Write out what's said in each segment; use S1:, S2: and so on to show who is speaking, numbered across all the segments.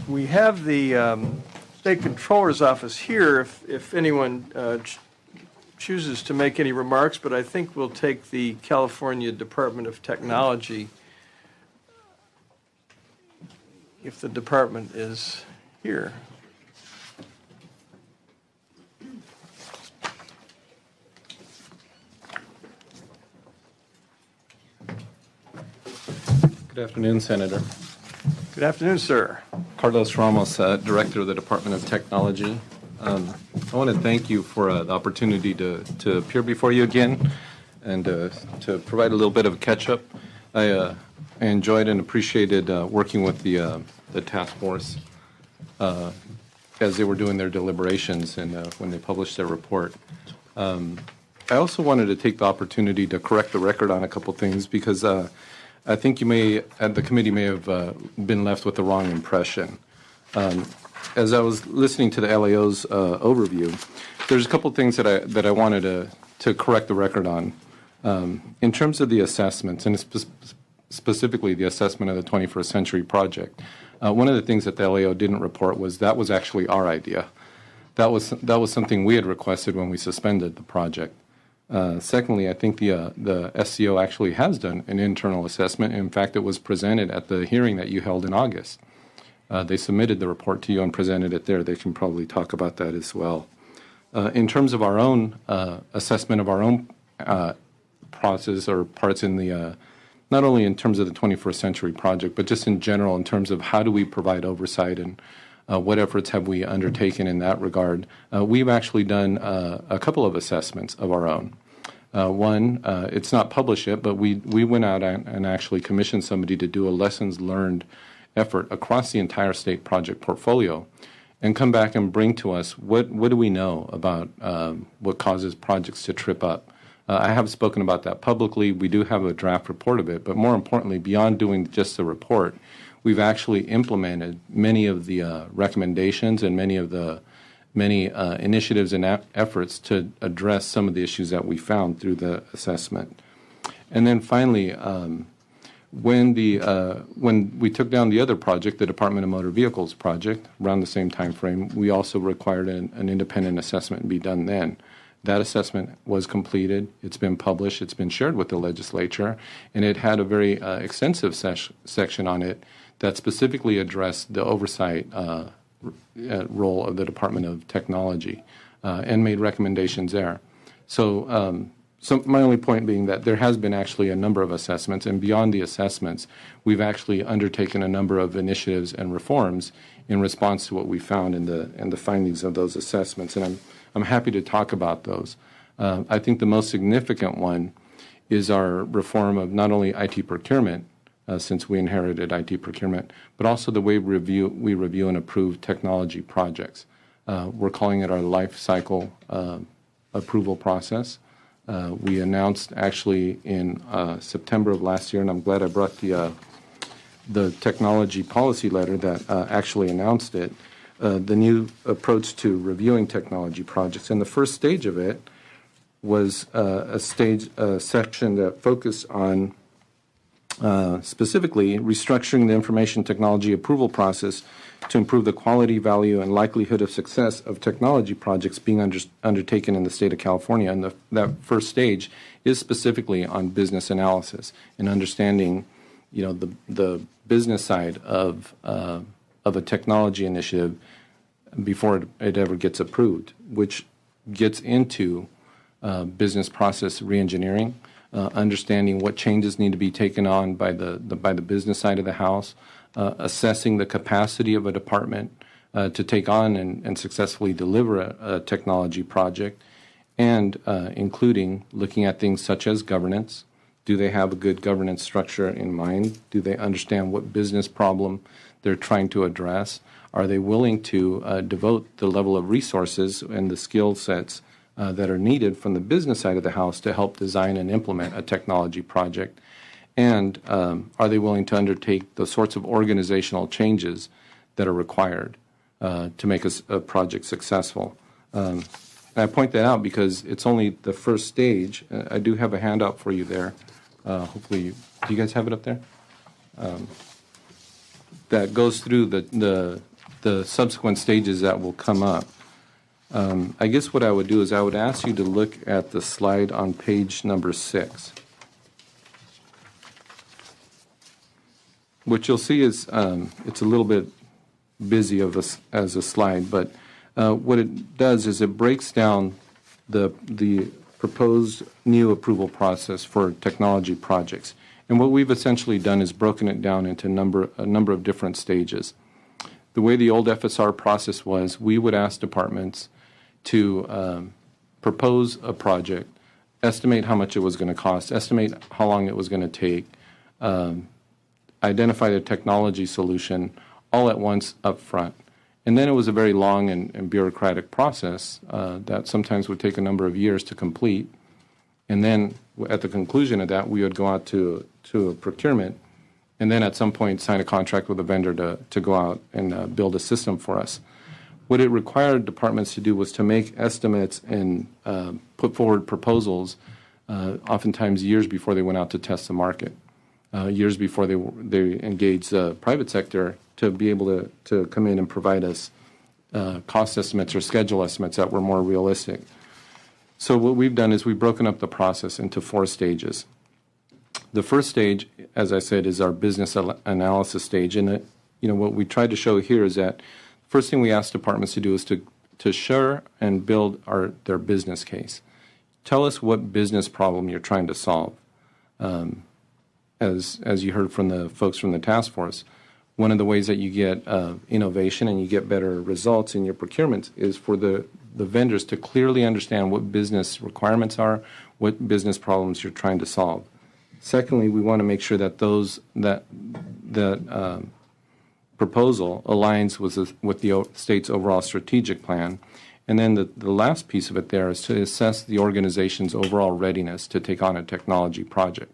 S1: We have the State Controller's Office here if anyone chooses to make any remarks, but I think we'll take the California Department of Technology if the department is here.
S2: Good afternoon, Senator.
S1: Good afternoon, sir.
S2: Carlos Ramos, Director of the Department of Technology. I want to thank you for the opportunity to appear before you again and to provide a little bit of a catch-up. I enjoyed and appreciated working with the task force as they were doing their deliberations and when they published their report. I also wanted to take the opportunity to correct the record on a couple things because I think the committee may have been left with the wrong impression. As I was listening to the LAO's overview, there's a couple things that I wanted to correct the record on. In terms of the assessments, and specifically the assessment of the 21st Century Project, one of the things that the LAO didn't report was that was actually our idea. That was something we had requested when we suspended the project. Secondly, I think the SCO actually has done an internal assessment. In fact, it was presented at the hearing that you held in August. They submitted the report to you and presented it there. They can probably talk about that as well. In terms of our own assessment of our own process or parts in the, not only in terms of the 21st Century Project, but just in general in terms of how do we provide oversight and what efforts have we undertaken in that regard? We've actually done a couple of assessments of our own. One, it's not published yet, but we went out and actually commissioned somebody to do a lessons learned effort across the entire state project portfolio and come back and bring to us what do we know about what causes projects to trip up. I have spoken about that publicly. We do have a draft report of it, but more importantly, beyond doing just the report, we've actually implemented many of the recommendations and many initiatives and efforts to address some of the issues that we found through the assessment. And then finally, when we took down the other project, the Department of Motor Vehicles project, around the same time frame, we also required an independent assessment be done then. That assessment was completed. It's been published. It's been shared with the legislature, and it had a very extensive section on it that specifically addressed the oversight role of the Department of Technology and made recommendations there. So my only point being that there has been actually a number of assessments, and beyond the assessments, we've actually undertaken a number of initiatives and reforms in response to what we found in the findings of those assessments, and I'm happy to talk about those. I think the most significant one is our reform of not only IT procurement, since we inherited IT procurement, but also the way we review and approve technology projects. We're calling it our life cycle approval process. We announced actually in September of last year, and I'm glad I brought the technology policy letter that actually announced it, the new approach to reviewing technology projects. And the first stage of it was a section that focused on specifically restructuring the information technology approval process to improve the quality, value, and likelihood of success of technology projects being undertaken in the state of California. And that first stage is specifically on business analysis and understanding, the business side of a technology initiative before it ever gets approved, which gets into business process reengineering. Understanding what changes need to be taken on by the business side of the house, assessing the capacity of a department to take on and successfully deliver a technology project, and including looking at things such as governance. Do they have a good governance structure in mind? Do they understand what business problem they're trying to address? Are they willing to devote the level of resources and the skill sets that are needed from the business side of the house to help design and implement a technology project? And are they willing to undertake the sorts of organizational changes that are required to make a project successful? And I point that out because it's only the first stage. I do have a handout for you there. Hopefully, do you guys have it up there? That goes through the the subsequent stages that will come up. I guess what I would do is I would ask you to look at the slide on page number 6. What you'll see is it's a little bit busy as a slide, but what it does is it breaks down the proposed new approval process for technology projects. And what we've essentially done is broken it down into a number of different stages. The way the old FSR process was, we would ask departments to propose a project, estimate how much it was going to cost, estimate how long it was going to take, identify the technology solution all at once up front. And then it was a very long and bureaucratic process that sometimes would take a number of years to complete. And then at the conclusion of that, we would go out to a procurement, and then at some point sign a contract with a vendor to go out and build a system for us. What it required departments to do was to make estimates and put forward proposals, oftentimes years before they went out to test the market, years before they engaged the private sector to be able to come in and provide us cost estimates or schedule estimates that were more realistic. So what we've done is we've broken up the process into 4 stages. The first stage, as I said, is our business analysis stage. And what we tried to show here is that the first thing we ask departments to do is to share and build their business case. Tell us what business problem you're trying to solve. As you heard from the folks from the task force, one of the ways that you get innovation and you get better results in your procurements is for the vendors to clearly understand what business requirements are, what business problems you're trying to solve. Secondly, we want to make sure that that proposal aligns with the state's overall strategic plan. And then the last piece of it there is to assess the organization's overall readiness to take on a technology project.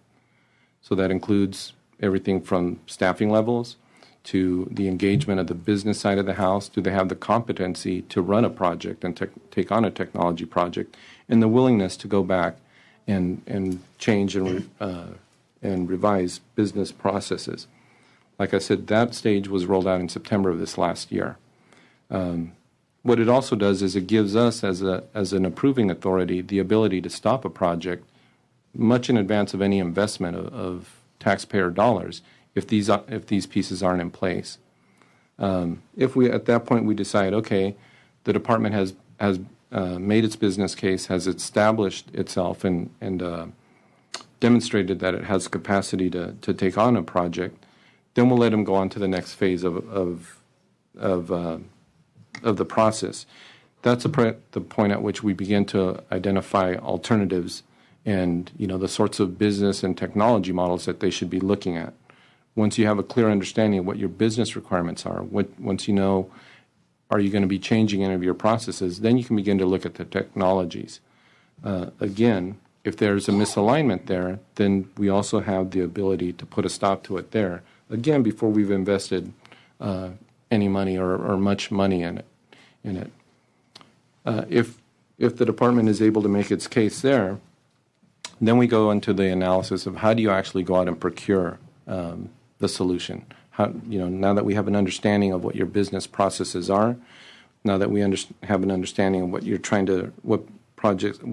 S2: So that includes everything from staffing levels to the engagement of the business side of the house. Do they have the competency to run a project and take on a technology project, and the willingness to go back and change and revise business processes? Like I said, that stage was rolled out in September of this last year. What it also does is it gives us, as an approving authority, the ability to stop a project much in advance of any investment of taxpayer dollars if these pieces aren't in place. If we at that point we decide, okay, the department has made its business case, has established itself and demonstrated that it has capacity to take on a project, then we'll let them go on to the next phase of the process. That's the point at which we begin to identify alternatives and the sorts of business and technology models that they should be looking at. Once you have a clear understanding of what your business requirements are, once you know, are you going to be changing any of your processes, then you can begin to look at the technologies. Again, if there's a misalignment there, then we also have the ability to put a stop to it there. Again, before we've invested any money or much money in it. If the department is able to make its case there, then we go into the analysis of how do you actually go out and procure the solution. Now that we have an understanding of what your business processes are, now that we have an understanding of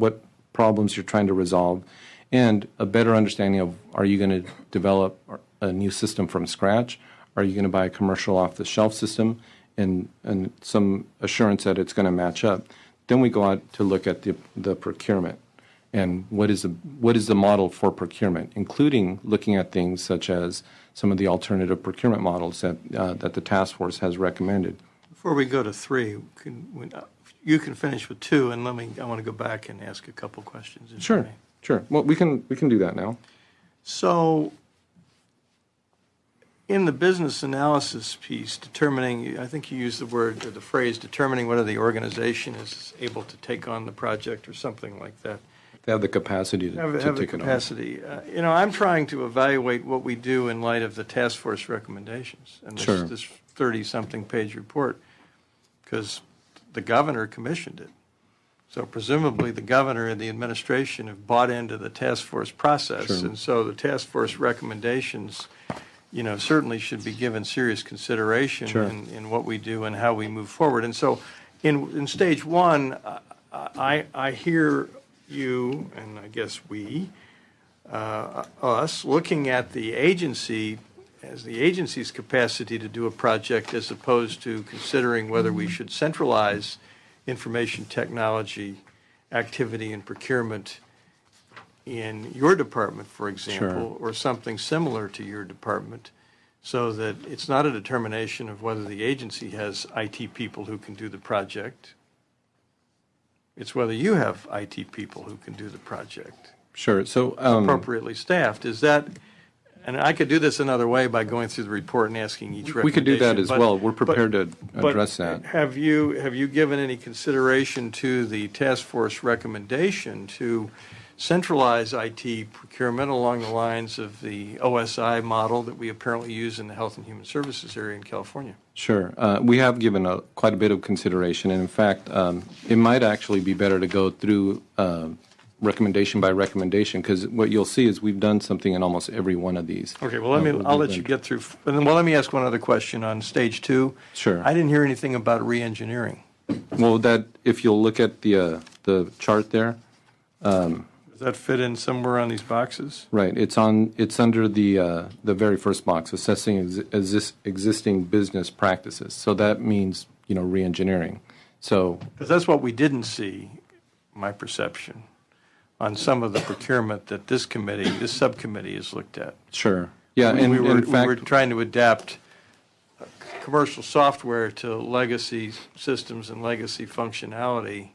S2: what problems you're trying to resolve, and a better understanding of, are you going to develop a new system from scratch? Are you going to buy a commercial off-the-shelf system and some assurance that it's going to match up? Then we go out to look at the procurement and what is the model for procurement, including looking at things such as some of the alternative procurement models that the task force has recommended.
S1: Before we go to 3, you can finish with 2, and I want to go back and ask a couple questions.
S2: Sure. Well, we can do that now.
S1: So, in the business analysis piece, I think you used the phrase, determining whether the organization is able to take on the project or something like that.
S2: They have the capacity to take it on.
S1: I'm trying to evaluate what we do in light of the task force recommendations and this 30-something page report, because the governor commissioned it. So presumably the governor and the administration have bought into the task force process, and so the task force recommendations certainly should be given serious consideration in what we do and how we move forward. And so in stage one, I hear you, and I guess we, us, looking at the agency as the agency's capacity to do a project as opposed to considering whether we should centralize information technology activity and procurement in your department, for example, or something similar to your department, so that it's not a determination of whether the agency has IT people who can do the project. It's whether you have IT people who can do the project.
S2: Sure. So
S1: appropriately staffed. Is that, and I could do this another way by going through the report and asking each recommendation.
S2: We could do that as well. We're prepared to address that.
S1: Have you given any consideration to the task force recommendation to centralize IT procurement along the lines of the OSI model that we apparently use in the Health and Human Services area in California?
S2: Sure. We have given quite a bit of consideration. And in fact, it might actually be better to go through recommendation by recommendation, because what you'll see is we've done something in almost every one of these.
S1: Okay, well, I'll let you get through. Well, let me ask one other question on stage two.
S2: Sure.
S1: I didn't hear anything about re-engineering.
S2: Well, that if you'll look at the chart there.
S1: Does that fit in somewhere on these boxes?
S2: Right. It's under the very first box, assessing existing business practices. So that means re-engineering. So
S1: because that's what we didn't see, my perception, on some of the procurement that this subcommittee has looked at.
S2: Sure. Yeah,
S1: and we were trying to adapt commercial software to legacy systems and legacy functionality,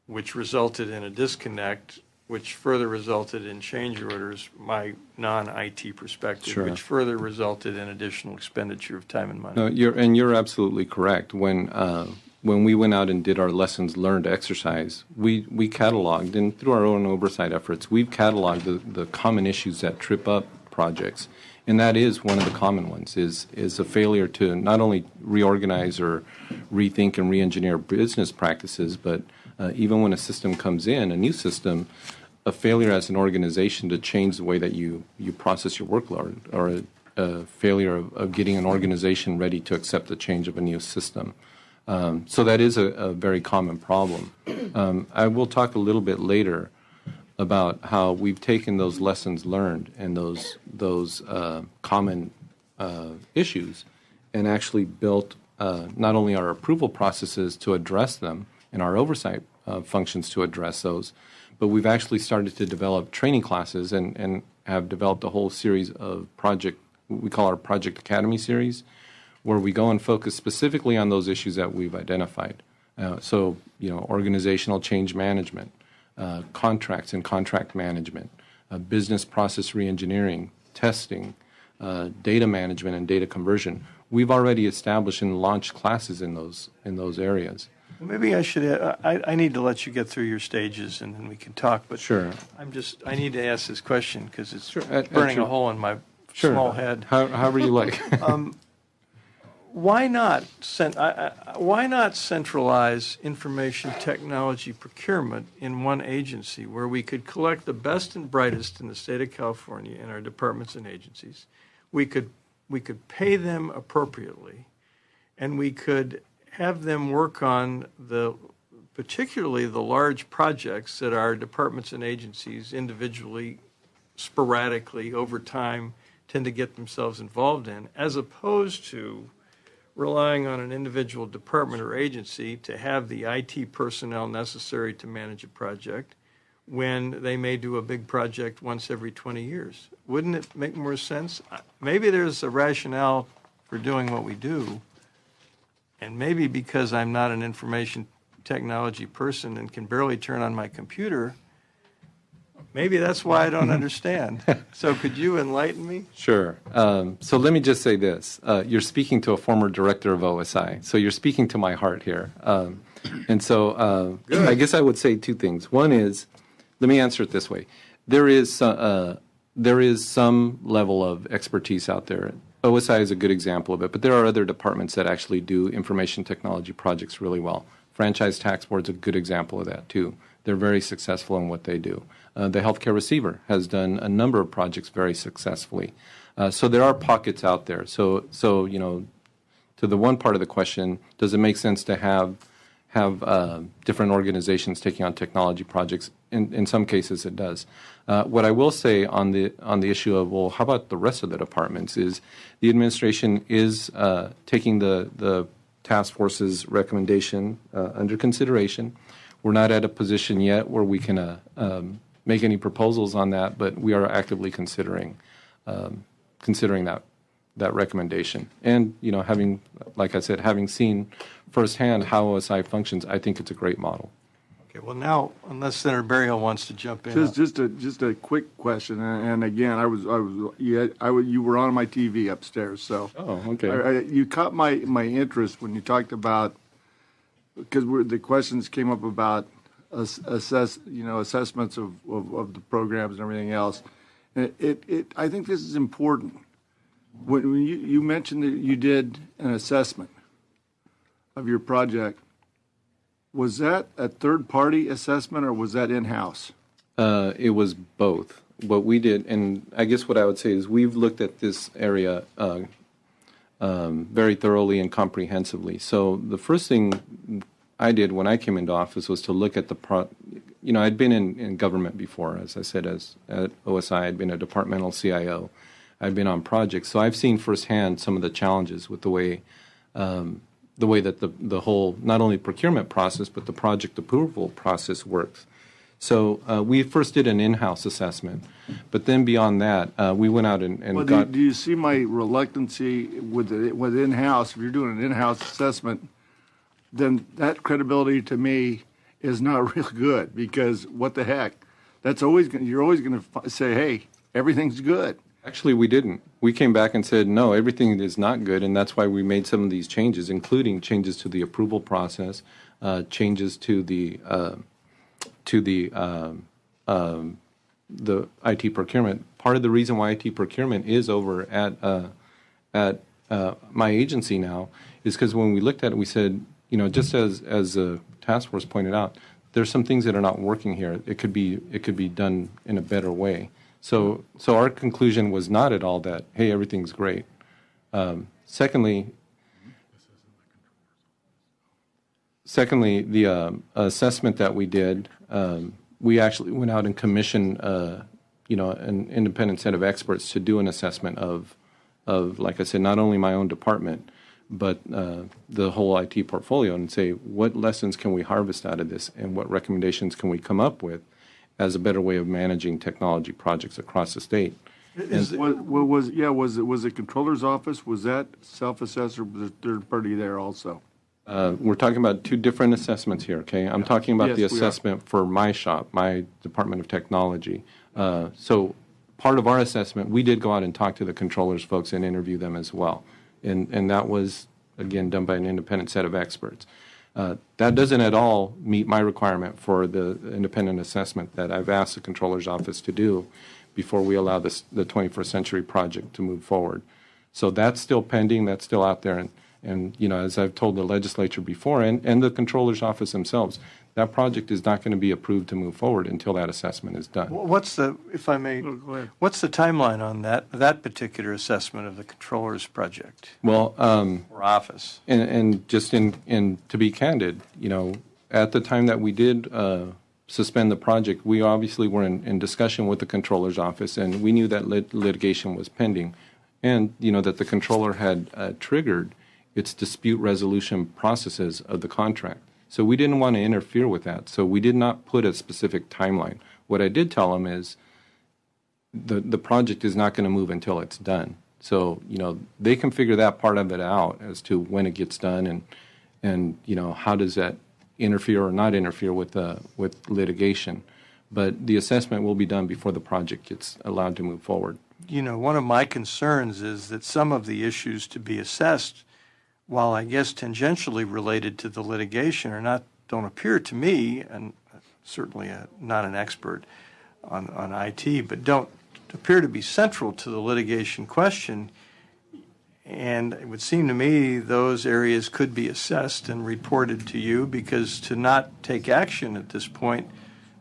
S1: which resulted in a disconnect, which further resulted in change orders, my non-IT perspective,
S2: Sure.
S1: which further resulted in additional expenditure of time and money.
S2: No, you're absolutely correct. When we went out and did our lessons learned exercise, we cataloged, and through our own oversight efforts, we've cataloged the common issues that trip up projects. And that is one of the common ones, is a failure to not only reorganize or rethink and re-engineer business practices, but even when a system comes in, a new system, a failure as an organization to change the way that you process your workload, or a failure of getting an organization ready to accept the change of a new system. So that is a very common problem. I will talk a little bit later about how we've taken those lessons learned and those common issues and actually built not only our approval processes to address them and our oversight functions to address those, but we've actually started to develop training classes and have developed a whole series of we call our Project Academy series, where we go and focus specifically on those issues that we've identified. So, organizational change management, contracts and contract management, business process reengineering, testing, data management and data conversion. We've already established and launched classes in those areas.
S1: Well, maybe I should. I need to let you get through your stages, and then we can talk. But
S2: sure,
S1: I need to ask this question because it's
S2: sure.
S1: burning a hole in my small head.
S2: However you like.
S1: Why not centralize information technology procurement in one agency where we could collect the best and brightest in the state of California in our departments and agencies? We could pay them appropriately, and we could have them work on particularly the large projects that our departments and agencies individually, sporadically, over time, tend to get themselves involved in, as opposed to relying on an individual department or agency to have the IT personnel necessary to manage a project when they may do a big project once every 20 years. Wouldn't it make more sense? Maybe there's a rationale for doing what we do, and maybe because I'm not an information technology person and can barely turn on my computer, maybe that's why I don't understand. So could you enlighten me?
S2: Sure. So let me just say this. You're speaking to a former director of OSI, so you're speaking to my heart here. And so I guess I would say two things. One is, let me answer it this way. There is some level of expertise out there. OSI is a good example of it, but there are other departments that actually do information technology projects really well. Franchise Tax Board's a good example of that, too. They're very successful in what they do. The healthcare receiver has done a number of projects very successfully. So there are pockets out there. So to the one part of the question, does it make sense to have different organizations taking on technology projects? In some cases, it does. What I will say on the issue of, well, how about the rest of the departments, is the administration is taking the task force's recommendation under consideration. We're not at a position yet where we can make any proposals on that, but we are actively considering that recommendation. And having, like I said, having seen firsthand how OSI functions, I think it's a great model.
S1: Okay. Well, now, unless Senator Berryhill wants to jump in,
S3: just a quick question, and again, you were on my TV upstairs, so
S2: okay.
S3: You caught my interest when you talked about, because the questions came up about assessments of the programs and everything else. I think this is important. When you mentioned that you did an assessment of your project, was that a third-party assessment or was that in-house?
S2: It was both. What we did, and I guess what I would say is we've looked at this area very thoroughly and comprehensively. So the first thing I did when I came into office was to look at I'd been in government before, as I said, at OSI. I'd been a departmental CIO. I've been on projects, so I've seen firsthand some of the challenges with the way that the whole, not only procurement process, but the project approval process works. So we first did an in-house assessment, but then beyond that, we went out and got...
S3: Do you see my reluctancy with in-house? If you're doing an in-house assessment, then that credibility to me is not real good, because what the heck? You're always going to say, hey, everything's good.
S2: Actually, we didn't. We came back and said, no, everything is not good, and that's why we made some of these changes, including changes to the approval process, changes to the IT procurement. Part of the reason why IT procurement is over at my agency now is because when we looked at it, we said, just as the task force pointed out, there's some things that are not working here. It could be done in a better way. So our conclusion was not at all that, hey, everything's great. Secondly, the assessment that we did, we actually went out and commissioned, an independent set of experts to do an assessment of, like I said, not only my own department, but the whole IT portfolio, and say, what lessons can we harvest out of this, and what recommendations can we come up with as a better way of managing technology projects across the state.
S3: Was the controller's office, was that self-assessed, or was a third party there also?
S2: We're talking about two different assessments here, okay? I'm talking about the assessment for my shop, my Department of Technology. So part of our assessment, we did go out and talk to the controller's folks and interview them as well. And that was, again, done by an independent set of experts. That doesn't at all meet my requirement for the independent assessment that I've asked the Controller's Office to do before we allow the 21st Century Project to move forward. So that's still pending, that's still out there, and as I've told the legislature before, and the Controller's Office themselves, that project is not going to be approved to move forward until that assessment is done.
S1: If I may, what's the timeline on that particular assessment of the Controller's project?
S2: Well,
S1: or office.
S2: And just in to be candid, at the time that we did suspend the project, we obviously were in discussion with the Controller's Office, and we knew that litigation was pending, and that the Controller had triggered its dispute resolution processes of the contract. So we didn't want to interfere with that. So we did not put a specific timeline. What I did tell them is the project is not going to move until it's done. So, they can figure that part of it out as to when it gets done and how does that interfere or not interfere with litigation. But the assessment will be done before the project gets allowed to move forward.
S1: One of my concerns is that some of the issues to be assessed, while I guess tangentially related to the litigation, don't appear to me, and certainly not an expert on IT, but don't appear to be central to the litigation question. And it would seem to me those areas could be assessed and reported to you, because to not take action at this point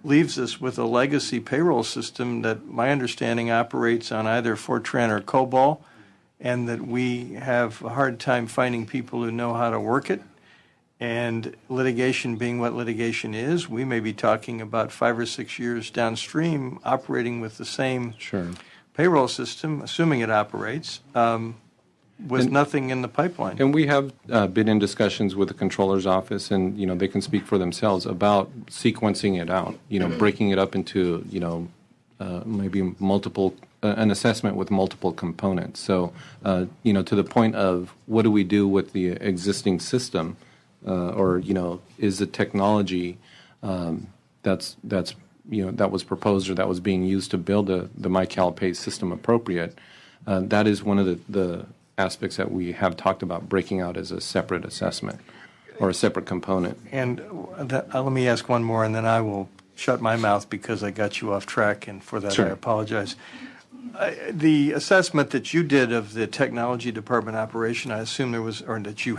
S1: leaves us with a legacy payroll system that my understanding operates on either Fortran or COBOL, and that we have a hard time finding people who know how to work it. And litigation being what litigation is, we may be talking about 5 or 6 years downstream operating with the same payroll system, assuming it operates, with nothing in the pipeline.
S2: And we have been in discussions with the controller's office, and they can speak for themselves about sequencing it out. Breaking it up into maybe multiple an assessment with multiple components. So to the point of what do we do with the existing system, or is the technology that was proposed or that was being used to build the MyCalPay system appropriate? That is one of the aspects that we have talked about breaking out as a separate assessment or a separate component.
S1: And let me ask one more, and then I will shut my mouth because I got you off track, and for that I apologize. The assessment that you did of the technology department operation, I assume there was, or that you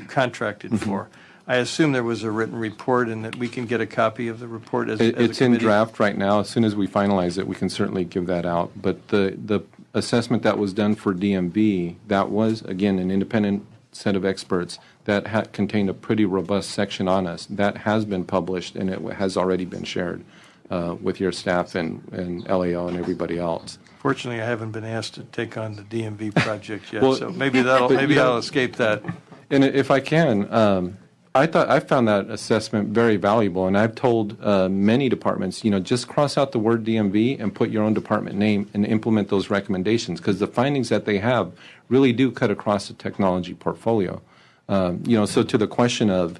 S1: contracted for, I assume there was a written report, and that we can get a copy of the report as
S2: it's
S1: a
S2: in
S1: committee?
S2: draft right now. As soon as we finalize it, we can certainly give that out. But the assessment that was done for DMV, that was, again, an independent set of experts that contained a pretty robust section on us. That has been published, and it has already been shared with your staff and LAO and everybody else.
S1: Fortunately, I haven't been asked to take on the DMV project yet, so maybe I'll escape that.
S2: And if I can, I found that assessment very valuable, and I've told many departments, just cross out the word DMV and put your own department name and implement those recommendations, because the findings that they have really do cut across the technology portfolio. So to the question of,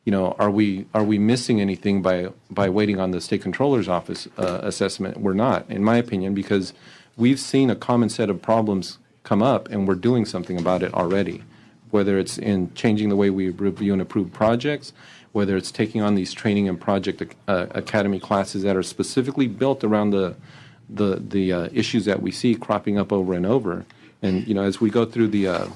S2: are we missing anything by waiting on the state controller's office assessment? We're not, in my opinion, because we've seen a common set of problems come up, and we're doing something about it already. Whether it's in changing the way we review and approve projects, whether it's taking on these training and project academy classes that are specifically built around the issues that we see cropping up over and over. And as we go through the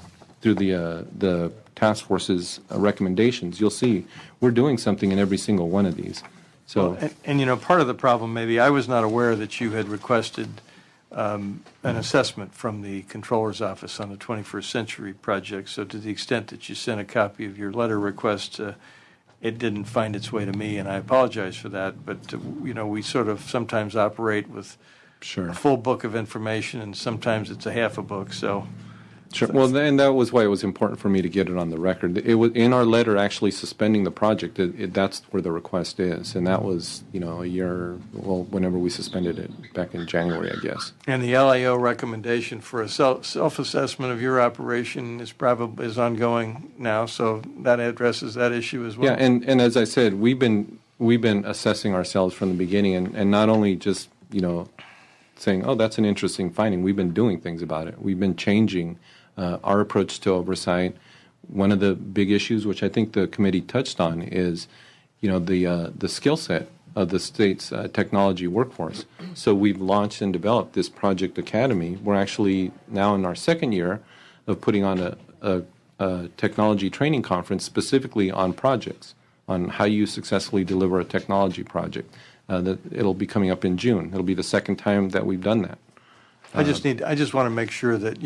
S2: task force's recommendations, you'll see we're doing something in every single one of these. So,
S1: and part of the problem, maybe I was not aware that you had requested an assessment from the Controller's Office on the 21st Century Project. So to the extent that you sent a copy of your letter request, it didn't find its way to me, and I apologize for that. But, we sort of sometimes operate with a full book of information, and sometimes it's a half a book. So.
S2: Sure. Well, and that was why it was important for me to get it on the record. It was in our letter actually suspending the project. That's where the request is, and that was a year. Well, whenever we suspended it back in January, I guess.
S1: And the LAO recommendation for a self-assessment of your operation is ongoing now, so that addresses that issue as well.
S2: Yeah, and as I said, we've been assessing ourselves from the beginning, and not only just saying, oh, that's an interesting finding. We've been doing things about it. We've been changing our approach to oversight. One of the big issues, which I think the committee touched on, is the skill set of the state's technology workforce. So we've launched and developed this Project Academy. We're actually now in our second year of putting on a technology training conference specifically on projects, on how you successfully deliver a technology project. It'll be coming up in June. It'll be the second time that we've done that.
S1: I just want to make sure that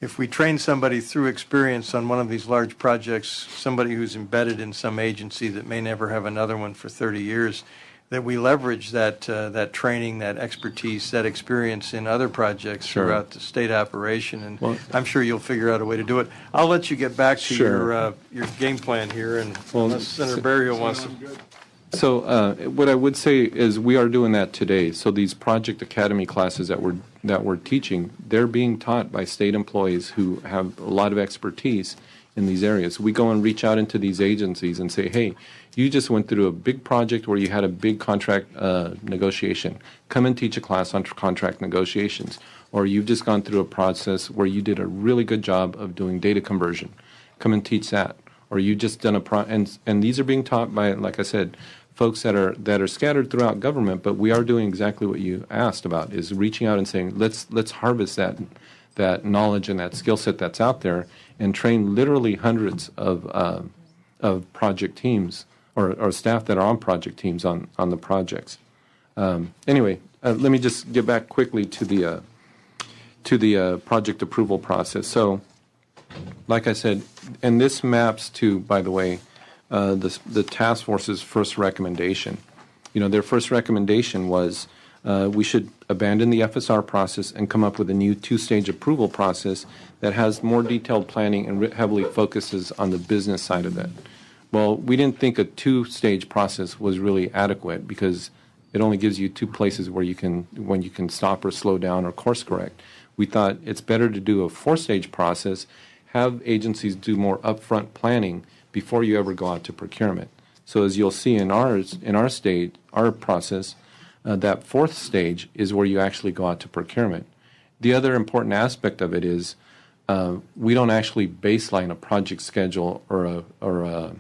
S1: if we train somebody through experience on one of these large projects, somebody who's embedded in some agency that may never have another one for 30 years, that we leverage that training, that expertise, that experience in other projects throughout the state operation, and I'm sure you'll figure out a way to do it. I'll let you get back to your game plan here, and unless Senator Berrio wants to.
S2: So what I would say is we are doing that today. So these Project Academy classes that we're teaching, they're being taught by state employees who have a lot of expertise in these areas. We go and reach out into these agencies and say, hey, you just went through a big project where you had a big contract negotiation. Come and teach a class on contract negotiations. Or you've just gone through a process where you did a really good job of doing data conversion. Come and teach that. Or you just done and these are being taught by, like I said, folks that are scattered throughout government, but we are doing exactly what you asked about, is reaching out and saying, let's harvest that knowledge and that skill set that's out there and train literally hundreds of project teams or staff that are on project teams on the projects. Anyway, let me just get back quickly to the project approval process. So, like I said, and this maps to, by the way, the task force's first recommendation. Their first recommendation was we should abandon the FSR process and come up with a new two-stage approval process that has more detailed planning and heavily focuses on the business side of it. Well, we didn't think a two-stage process was really adequate because it only gives you two places when you can stop or slow down or course correct. We thought it's better to do a four-stage process, have agencies do more upfront planning before you ever go out to procurement. So as you'll see in our process, that fourth stage is where you actually go out to procurement. The other important aspect of it is we don't actually baseline a project schedule or a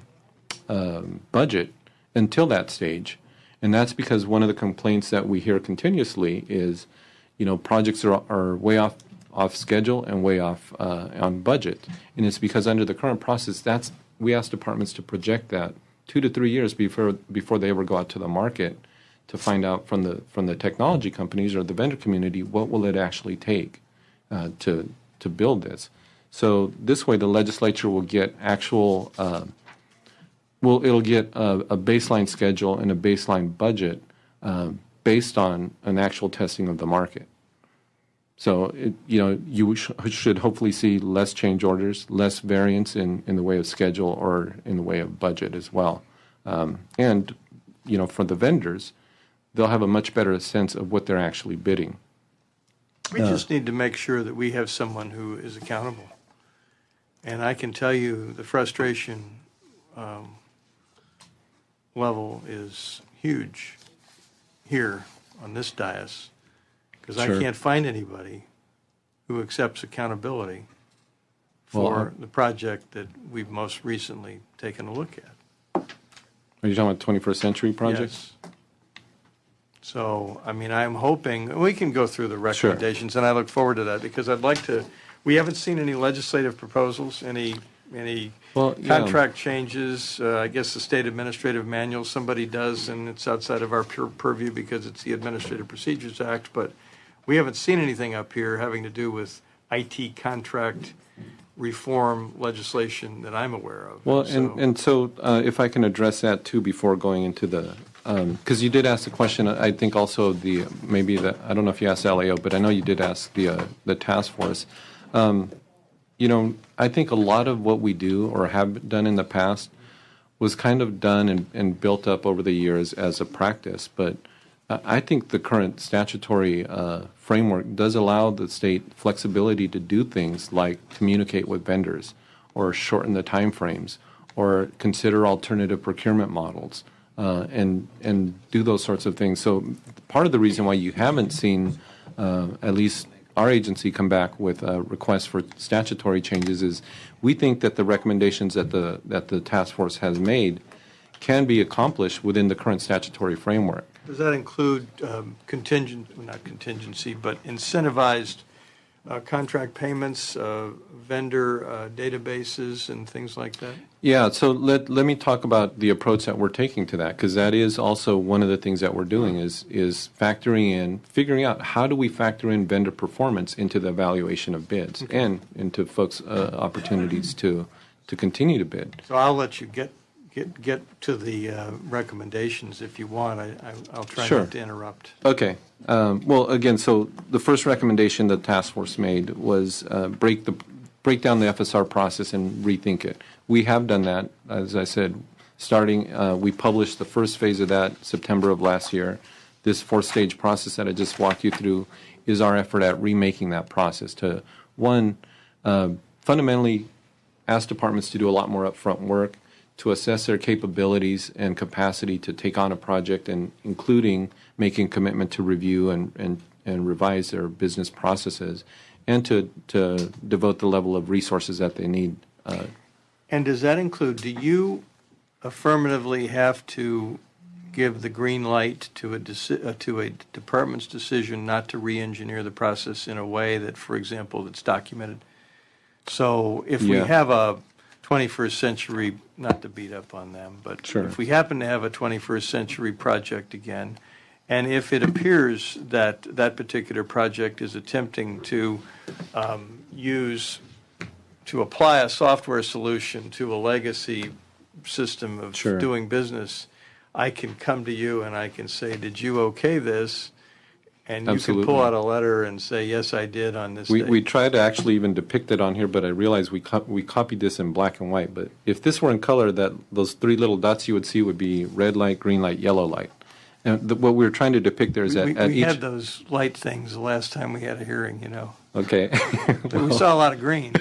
S2: budget until that stage. And that's because one of the complaints that we hear continuously is, projects are way off schedule and way off on budget. And it's because under the current process, we ask departments to project that 2 to 3 years before they ever go out to the market to find out from the technology companies or the vendor community what will it actually take to build this. So this way, the legislature will get actual. It'll get a baseline schedule and a baseline budget based on an actual testing of the market. So you should hopefully see less change orders, less variance in the way of schedule or in the way of budget as well. And for the vendors, they'll have a much better sense of what they're actually bidding.
S1: We just need to make sure that we have someone who is accountable. And I can tell you the frustration level is huge here on this dais because I can't find anybody who accepts accountability for the project that we've most recently taken a look at.
S2: Are you talking about 21st century projects?
S1: Yes. So, I'm hoping, we can go through the recommendations, and I look forward to that, because I'd like to, we haven't seen any legislative proposals, any contract changes. I guess the state administrative manual, somebody does, and it's outside of our purview because it's the Administrative Procedures Act, but we haven't seen anything up here having to do with IT contract reform legislation that I'm aware of.
S2: Well, so if I can address that too before going into the, because you did ask the question, I think also I don't know if you asked LAO, but I know you did ask the task force. I think a lot of what we do or have done in the past was kind of done and built up over the years as a practice, but I think the current statutory framework does allow the state flexibility to do things like communicate with vendors or shorten the time frames or consider alternative procurement models and do those sorts of things. So part of the reason why you haven't seen at least our agency come back with a request for statutory changes is we think that the recommendations that the task force has made can be accomplished within the current statutory framework.
S1: Does that include not contingency, but incentivized contract payments, vendor databases, and things like that?
S2: Yeah, so let me talk about the approach that we're taking to that, because that is also one of the things that we're doing is figuring out how do we factor in vendor performance into the evaluation of bids and into folks' opportunities to continue to bid.
S1: So I'll let you get to the recommendations if you want. I'll try not to interrupt.
S2: Okay. Well, again, so the first recommendation the task force made was break down the FSR process and rethink it. We have done that, as I said, we published the first phase of that September of last year. This fourth-stage process that I just walked you through is our effort at remaking that process to, one, fundamentally ask departments to do a lot more upfront work, to assess their capabilities and capacity to take on a project, and including making commitment to review and revise their business processes, and to devote the level of resources that they need.
S1: And does that include, do you affirmatively have to give the green light to a department's decision not to re-engineer the process in a way that, for example, that's documented? So if we have 21st century, not to beat up on them, but
S2: Sure.
S1: if we happen to have a 21st century project again, and if it appears that that particular project is attempting to apply a software solution to a legacy system of
S2: Sure.
S1: doing business, I can come to you and I can say, did you okay this? And you
S2: Absolutely.
S1: can pull out a letter and say, yes, I did on this date.
S2: We try to actually even depict it on here, but I realize we copied this in black and white. But if this were in color, those three little dots you would see would be red light, green light, yellow light. And what we were trying to depict there is that at
S1: we
S2: each...
S1: had those light things the last time we had a hearing,
S2: Okay.
S1: We saw a lot of green.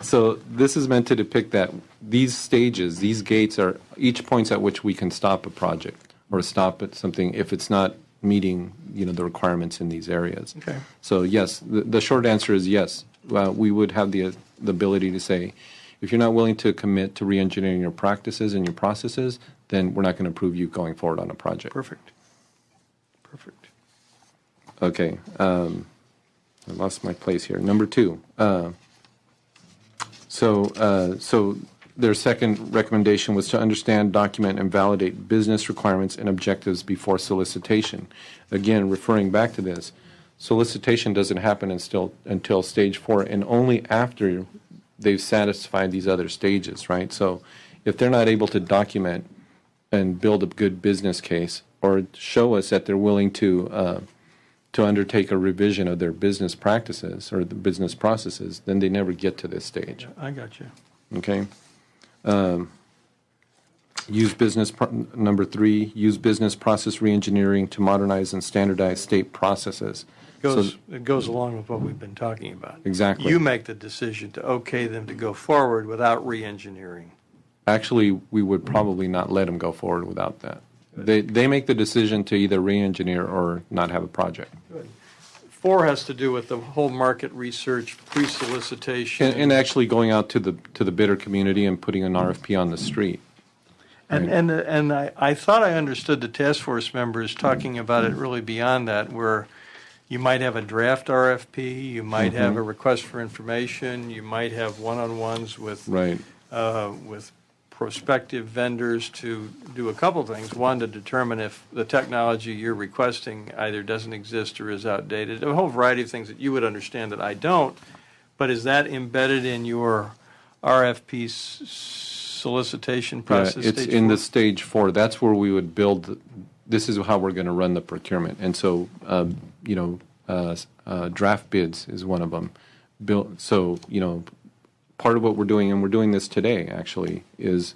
S2: So this is meant to depict that these stages, these gates are each points at which we can stop a project or stop at something if it's not meeting, the requirements in these areas.
S1: Okay.
S2: So yes, the short answer is yes. We would have the ability to say, if you're not willing to commit to re-engineering your practices and your processes, then we're not going to approve you going forward on a project.
S1: Perfect.
S2: Okay. I lost my place here. Number 2. So their second recommendation was to understand, document, and validate business requirements and objectives before solicitation. Again, referring back to this, solicitation doesn't happen until stage 4, and only after they've satisfied these other stages, right? So if they're not able to document and build a good business case or show us that they're willing to undertake a revision of their business practices or the business processes, then they never get to this stage.
S1: I got you.
S2: Okay. Number 3, use business process reengineering to modernize and standardize state processes.
S1: It goes along with what we've been talking about.
S2: Exactly.
S1: You make the decision to okay them to go forward without re-engineering.
S2: Actually, we would probably not let them go forward without that. They make the decision to either re-engineer or not have a project.
S1: Good. 4 has to do with the whole market research, pre-solicitation.
S2: And actually going out to the bidder community and putting an RFP on the street.
S1: And I thought I understood the task force members talking about it really beyond that, where you might have a draft RFP, you might have a request for information, you might have one-on-ones with prospective vendors to do a couple things. One, to determine if the technology you're requesting either doesn't exist or is outdated. A whole variety of things that you would understand that I don't. But is that embedded in your RFP solicitation process?
S2: Yeah, it's in the stage 4. That's where we would build. This is how we're going to run the procurement. And so, draft bids is one of them. Part of what we're doing, and we're doing this today actually, is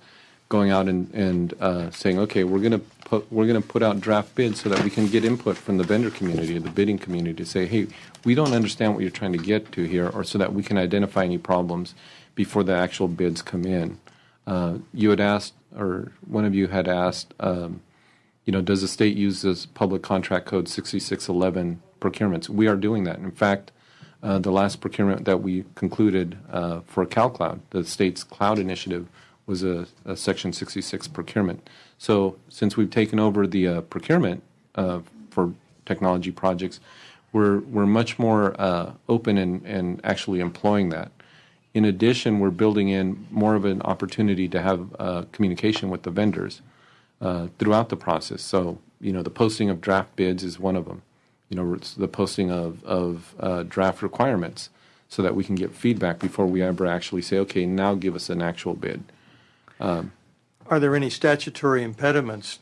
S2: going out and saying, okay, we're going to put out draft bids so that we can get input from the vendor community, the bidding community, to say, hey, we don't understand what you're trying to get to here, or so that we can identify any problems before the actual bids come in. You had asked, or one of you had asked, does the state use this public contract code 6611 procurements? We are doing that. In fact, the last procurement that we concluded for CalCloud, the state's cloud initiative, was a Section 66 procurement. So since we've taken over the procurement for technology projects, we're much more open and actually employing that. In addition, we're building in more of an opportunity to have communication with the vendors throughout the process. So, the posting of draft bids is one of them. It's the posting of draft requirements so that we can get feedback before we ever actually say, okay, now give us an actual bid.
S1: Are there any statutory impediments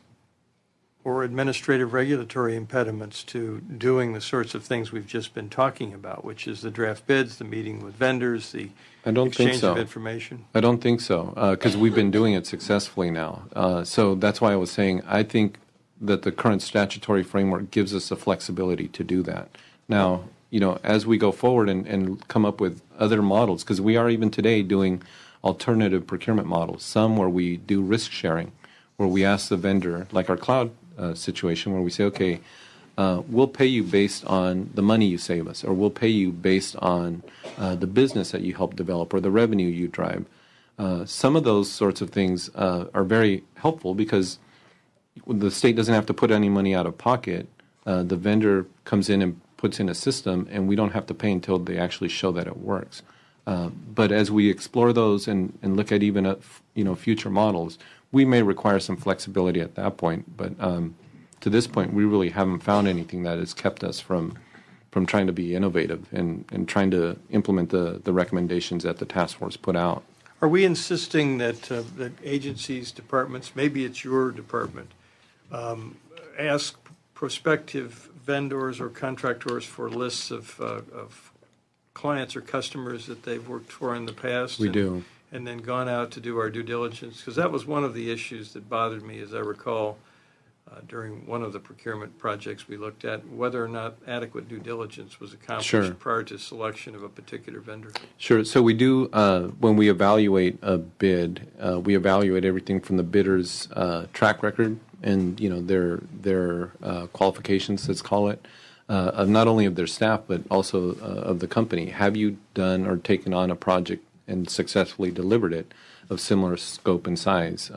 S1: or administrative regulatory impediments to doing the sorts of things we've just been talking about, which is the draft bids, the meeting with vendors, the exchange of information?
S2: I don't think so, because we've been doing it successfully now. So that's why I was saying I think that the current statutory framework gives us the flexibility to do that. Now, as we go forward and come up with other models, because we are even today doing alternative procurement models, some where we do risk sharing, where we ask the vendor, like our cloud situation, where we say, okay, we'll pay you based on the money you save us, or we'll pay you based on the business that you help develop or the revenue you drive. Some of those sorts of things are very helpful because the state doesn't have to put any money out of pocket. The vendor comes in and puts in a system, and we don't have to pay until they actually show that it works. But as we explore those and look at even future models, we may require some flexibility at that point. But to this point, we really haven't found anything that has kept us from trying to be innovative and trying to implement the recommendations that the task force put out.
S1: Are we insisting that agencies, departments, maybe it's your department, ask prospective vendors or contractors for lists of clients or customers that they've worked for in the past?
S2: We do.
S1: And then gone out to do our due diligence? Because that was one of the issues that bothered me, as I recall, during one of the procurement projects we looked at, whether or not adequate due diligence was accomplished
S2: Sure.
S1: prior to selection of a particular vendor.
S2: Sure. So we do, when we evaluate a bid, we evaluate everything from the bidder's track record and, their qualifications, let's call it, of not only of their staff, but also of the company. Have you done or taken on a project and successfully delivered it of similar scope and size?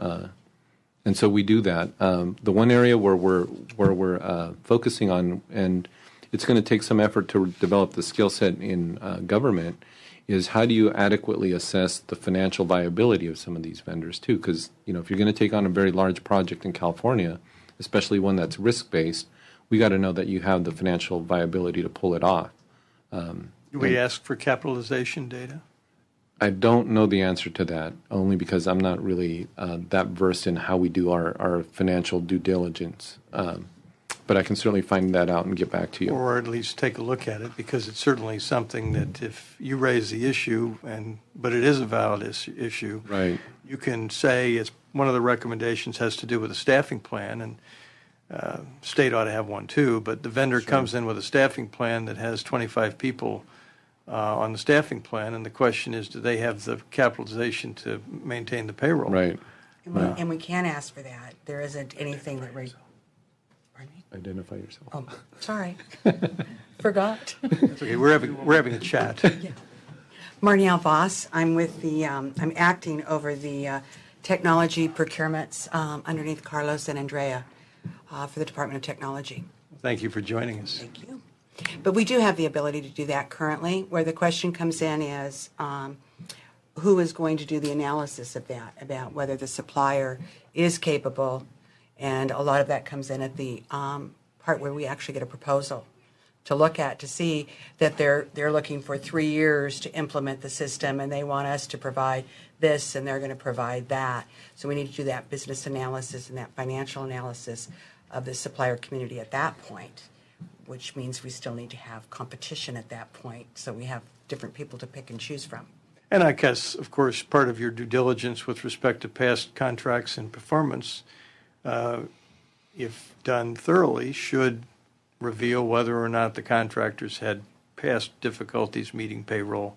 S2: And so we do that. The one area where we're focusing on, and it's going to take some effort to develop the skill set in government, is how do you adequately assess the financial viability of some of these vendors too? Because if you're going to take on a very large project in California, especially one that's risk-based, we got to know that you have the financial viability to pull it off.
S1: Do we ask for capitalization data?
S2: I don't know the answer to that, only because I'm not really that versed in how we do our financial due diligence. But I can certainly find that out and get back to you.
S1: Or at least take a look at it, because it's certainly something that if you raise the issue, but it is a valid issue,
S2: Right.
S1: you can say it's one of the recommendations has to do with a staffing plan, and state ought to have one too, but the vendor comes in with a staffing plan that has 25 people on the staffing plan, and the question is, do they have the capitalization to maintain the payroll?
S2: Right.
S4: And we can ask for that. There isn't anything that... Pardon me?
S2: Identify yourself.
S4: Oh, sorry. Forgot.
S1: It's okay. We're having a chat.
S4: Yeah. Marnielle Voss. I'm with I'm acting over the technology procurements underneath Carlos and Andrea for the Department of Technology.
S1: Thank you for joining us.
S4: Thank you. But we do have the ability to do that currently. Where the question comes in is who is going to do the analysis of that, about whether the supplier is capable, and a lot of that comes in at the part where we actually get a proposal to look at, to see that they're looking for 3 years to implement the system, and they want us to provide this, and they're going to provide that. So we need to do that business analysis and that financial analysis of the supplier community at that point, which means we still need to have competition at that point, so we have different people to pick and choose from.
S1: And I guess, of course, part of your due diligence with respect to past contracts and performance, if done thoroughly, should reveal whether or not the contractors had past difficulties meeting payroll,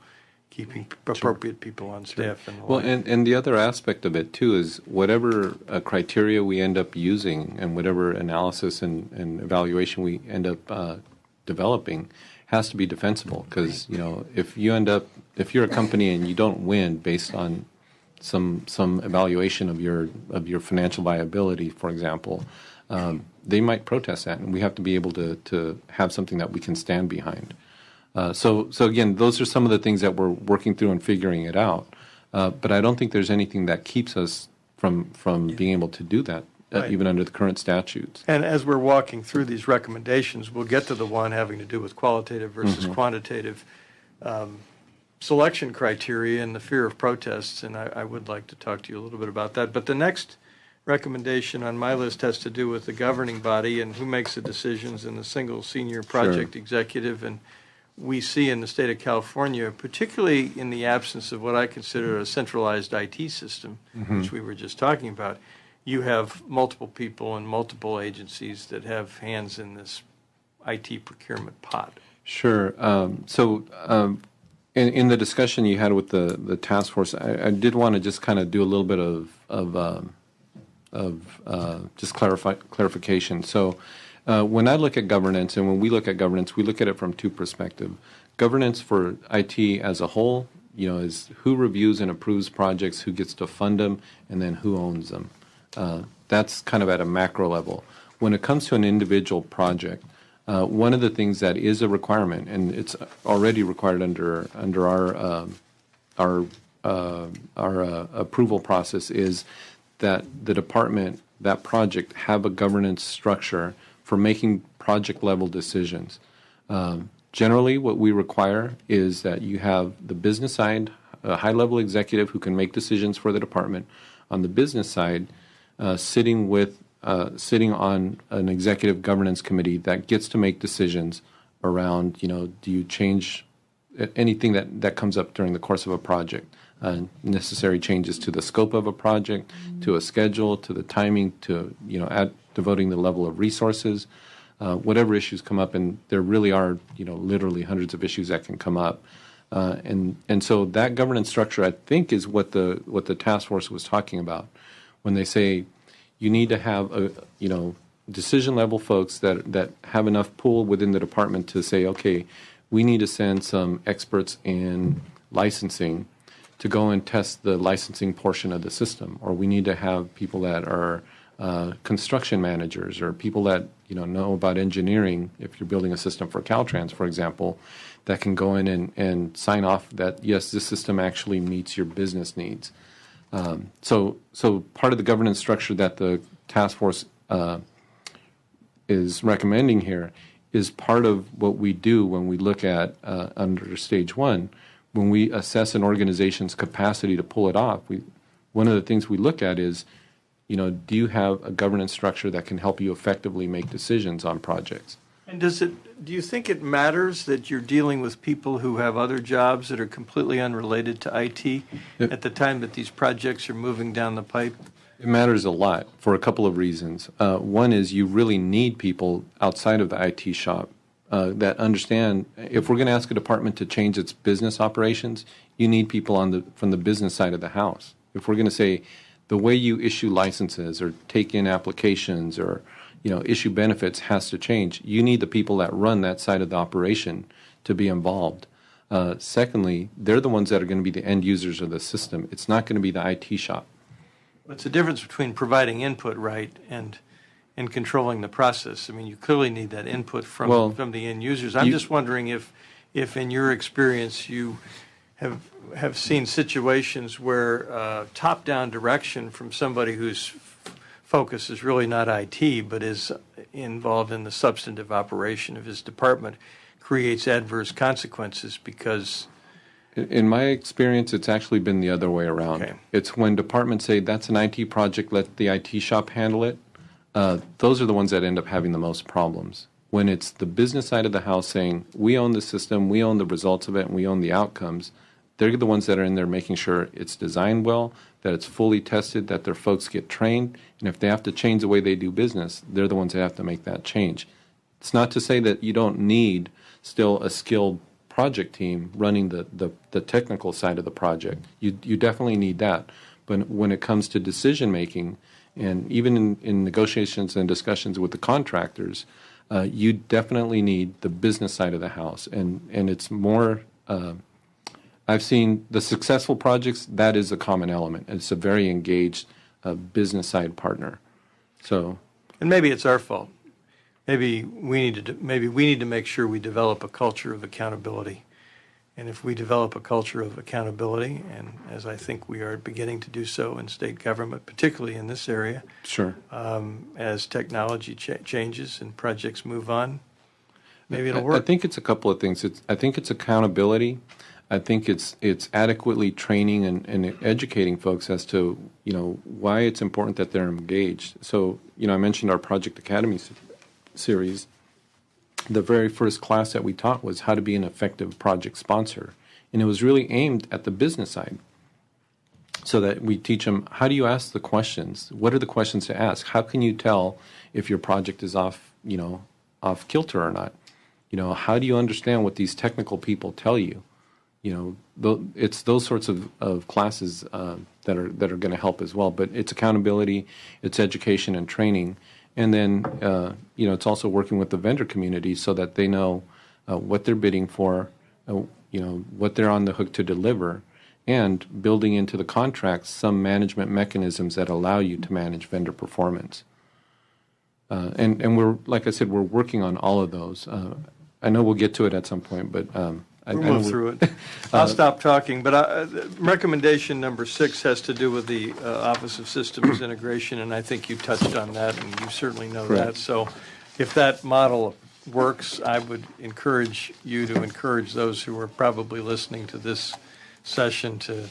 S1: keeping appropriate people on staff. And the
S2: Well,
S1: like.
S2: and the other aspect of it, too, is whatever criteria we end up using and whatever analysis and evaluation we end up developing has to be defensible. Because, if you're a company and you don't win based on some evaluation of your financial viability, for example, they might protest that, and we have to be able to have something that we can stand behind. So again, those are some of the things that we're working through and figuring it out. But I don't think there's anything that keeps us from being able to do that,
S1: Right.
S2: even under the current statutes.
S1: And as we're walking through these recommendations, we'll get to the one having to do with qualitative versus quantitative selection criteria and the fear of protests, and I would like to talk to you a little bit about that. But the next recommendation on my list has to do with the governing body and who makes the decisions, and the single senior project executive. And we see in the state of California, particularly in the absence of what I consider a centralized IT system, which we were just talking about, you have multiple people and multiple agencies that have hands in this IT procurement pot.
S2: Sure. In the discussion you had with the task force, I did want to just kind of do a little bit of just clarification. So when I look at governance, and when we look at governance, we look at it from two perspectives. Governance for IT as a whole, is who reviews and approves projects, who gets to fund them, and then who owns them. That's kind of at a macro level. When it comes to an individual project, one of the things that is a requirement, and it's already required under our approval process is that the department, that project, have a governance structure for making project-level decisions. Generally, what we require is that you have the business side, a high-level executive who can make decisions for the department. On the business side, sitting on an executive governance committee that gets to make decisions around, do you change anything that comes up during the course of a project, necessary changes to the scope of a project, to a schedule, to the timing, to devoting the level of resources, whatever issues come up, and there really are literally hundreds of issues that can come up, and so that governance structure, I think, is what the task force was talking about when they say you need to have decision level folks that have enough pull within the department to say, okay, we need to send some experts in licensing to go and test the licensing portion of the system, or we need to have people that are construction managers or people that know about engineering. If you're building a system for Caltrans, for example, that can go in and sign off that yes, this system actually meets your business needs. So part of the governance structure that the task force is recommending here is part of what we do when we look at under stage one, when we assess an organization's capacity to pull it off. One of the things we look at is, do you have a governance structure that can help you effectively make decisions on projects?
S1: And do you think it matters that you're dealing with people who have other jobs that are completely unrelated to IT at the time that these projects are moving down the pipe?
S2: It matters a lot for a couple of reasons. One is you really need people outside of the IT shop that understand. If we're going to ask a department to change its business operations, you need people from the business side of the house. If we're going to say the way you issue licenses or take in applications or issue benefits has to change, you need the people that run that side of the operation to be involved. Secondly, they're the ones that are going to be the end users of the system. It's not going to be the IT shop.
S1: What's the difference between providing input, right, and controlling the process? I mean, you clearly need that input from the end users. I'm just wondering if in your experience you have seen situations where top-down direction from somebody whose focus is really not IT but is involved in the substantive operation of his department creates adverse consequences because...
S2: In my experience, it's actually been the other way around.
S1: Okay.
S2: It's when departments say, that's an IT project, let the IT shop handle it. Those are the ones that end up having the most problems. When it's the business side of the house saying, we own the system, we own the results of it, and we own the outcomes, they're the ones that are in there making sure it's designed well, that it's fully tested, that their folks get trained, and if they have to change the way they do business, they're the ones that have to make that change. It's not to say that you don't need still a skilled project team running the technical side of the project. You definitely need that. But when it comes to decision making, and even in negotiations and discussions with the contractors, you definitely need the business side of the house. And it's more, I've seen the successful projects, that is a common element. It's a very engaged business side partner. So,
S1: and maybe it's our fault. Maybe we need to make sure we develop a culture of accountability. And if we develop a culture of accountability, and as I think we are beginning to do so in state government, particularly in this area,
S2: sure,
S1: as technology changes and projects move on, maybe it'll work.
S2: I think it's a couple of things. I think it's accountability. I think it's adequately training and educating folks as to why it's important that they're engaged. So I mentioned our Project Academy series. The very first class that we taught was how to be an effective project sponsor. And it was really aimed at the business side so that we teach them, how do you ask the questions? What are the questions to ask? How can you tell if your project is off kilter or not? How do you understand what these technical people tell you? It's those sorts of classes that are going to help as well. But it's accountability, it's education and training. And then, it's also working with the vendor community so that they know what they're bidding for, what they're on the hook to deliver, and building into the contracts some management mechanisms that allow you to manage vendor performance. And we're, like I said, we're working on all of those. I know we'll get to it at some point, but
S1: We'll move through it. I'll stop talking, but recommendation number 6 has to do with the Office of Systems Integration, and I think you touched on that, and you certainly know that. So if that model works, I would encourage you to encourage those who are probably listening to this session to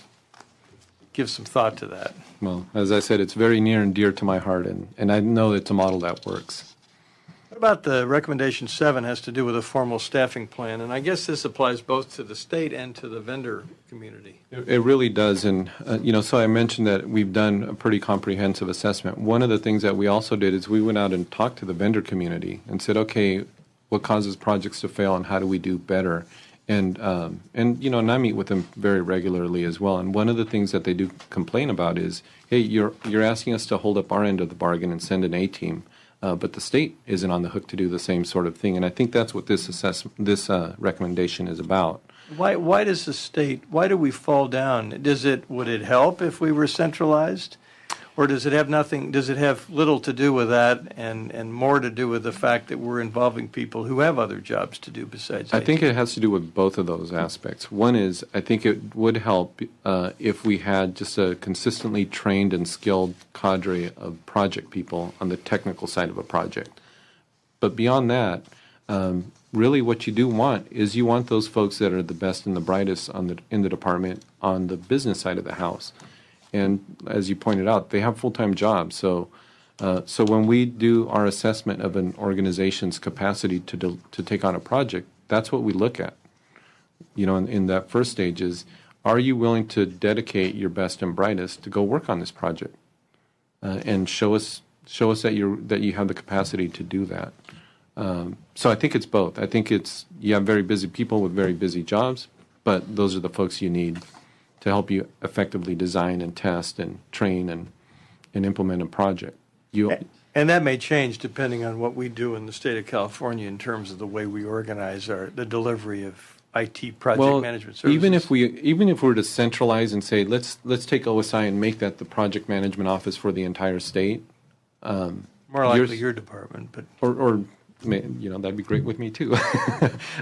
S1: give some thought to that.
S2: Well, as I said, it's very near and dear to my heart, and I know it's a model that works.
S1: What about the recommendation 7 has to do with a formal staffing plan, and I guess this applies both to the state and to the vendor community.
S2: It really does, and so I mentioned that we've done a pretty comprehensive assessment. One of the things that we also did is we went out and talked to the vendor community and said, okay, what causes projects to fail and how do we do better? And I meet with them very regularly as well. And one of the things that they do complain about is, hey, you're asking us to hold up our end of the bargain and send an A-team, but the state isn't on the hook to do the same sort of thing. And I think that's what this recommendation is about.
S1: Why does the state? Why do we fall down? Would it help if we were centralized, or does it have nothing? Does it have little to do with that, and more to do with the fact that we're involving people who have other jobs to do besides?
S2: I think it has to do with both of those aspects. One is I think it would help if we had just a consistently trained and skilled cadre of project people on the technical side of a project. But beyond that, really what you do want is you want those folks that are the best and the brightest in the department on the business side of the house. And as you pointed out, they have full-time jobs. So when we do our assessment of an organization's capacity to take on a project, that's what we look at. In that first stage is, are you willing to dedicate your best and brightest to go work on this project, and show us that you have the capacity to do that. So I think it's both. I think you have very busy people with very busy jobs, but those are the folks you need to help you effectively design and test and train and implement a project.
S1: And that may change depending on what we do in the state of California in terms of the way we organize the delivery of IT project management services.
S2: Even if we were to centralize and say let's take OSI and make that the project management office for the entire state.
S1: More likely your department, but
S2: or that'd be great with me too.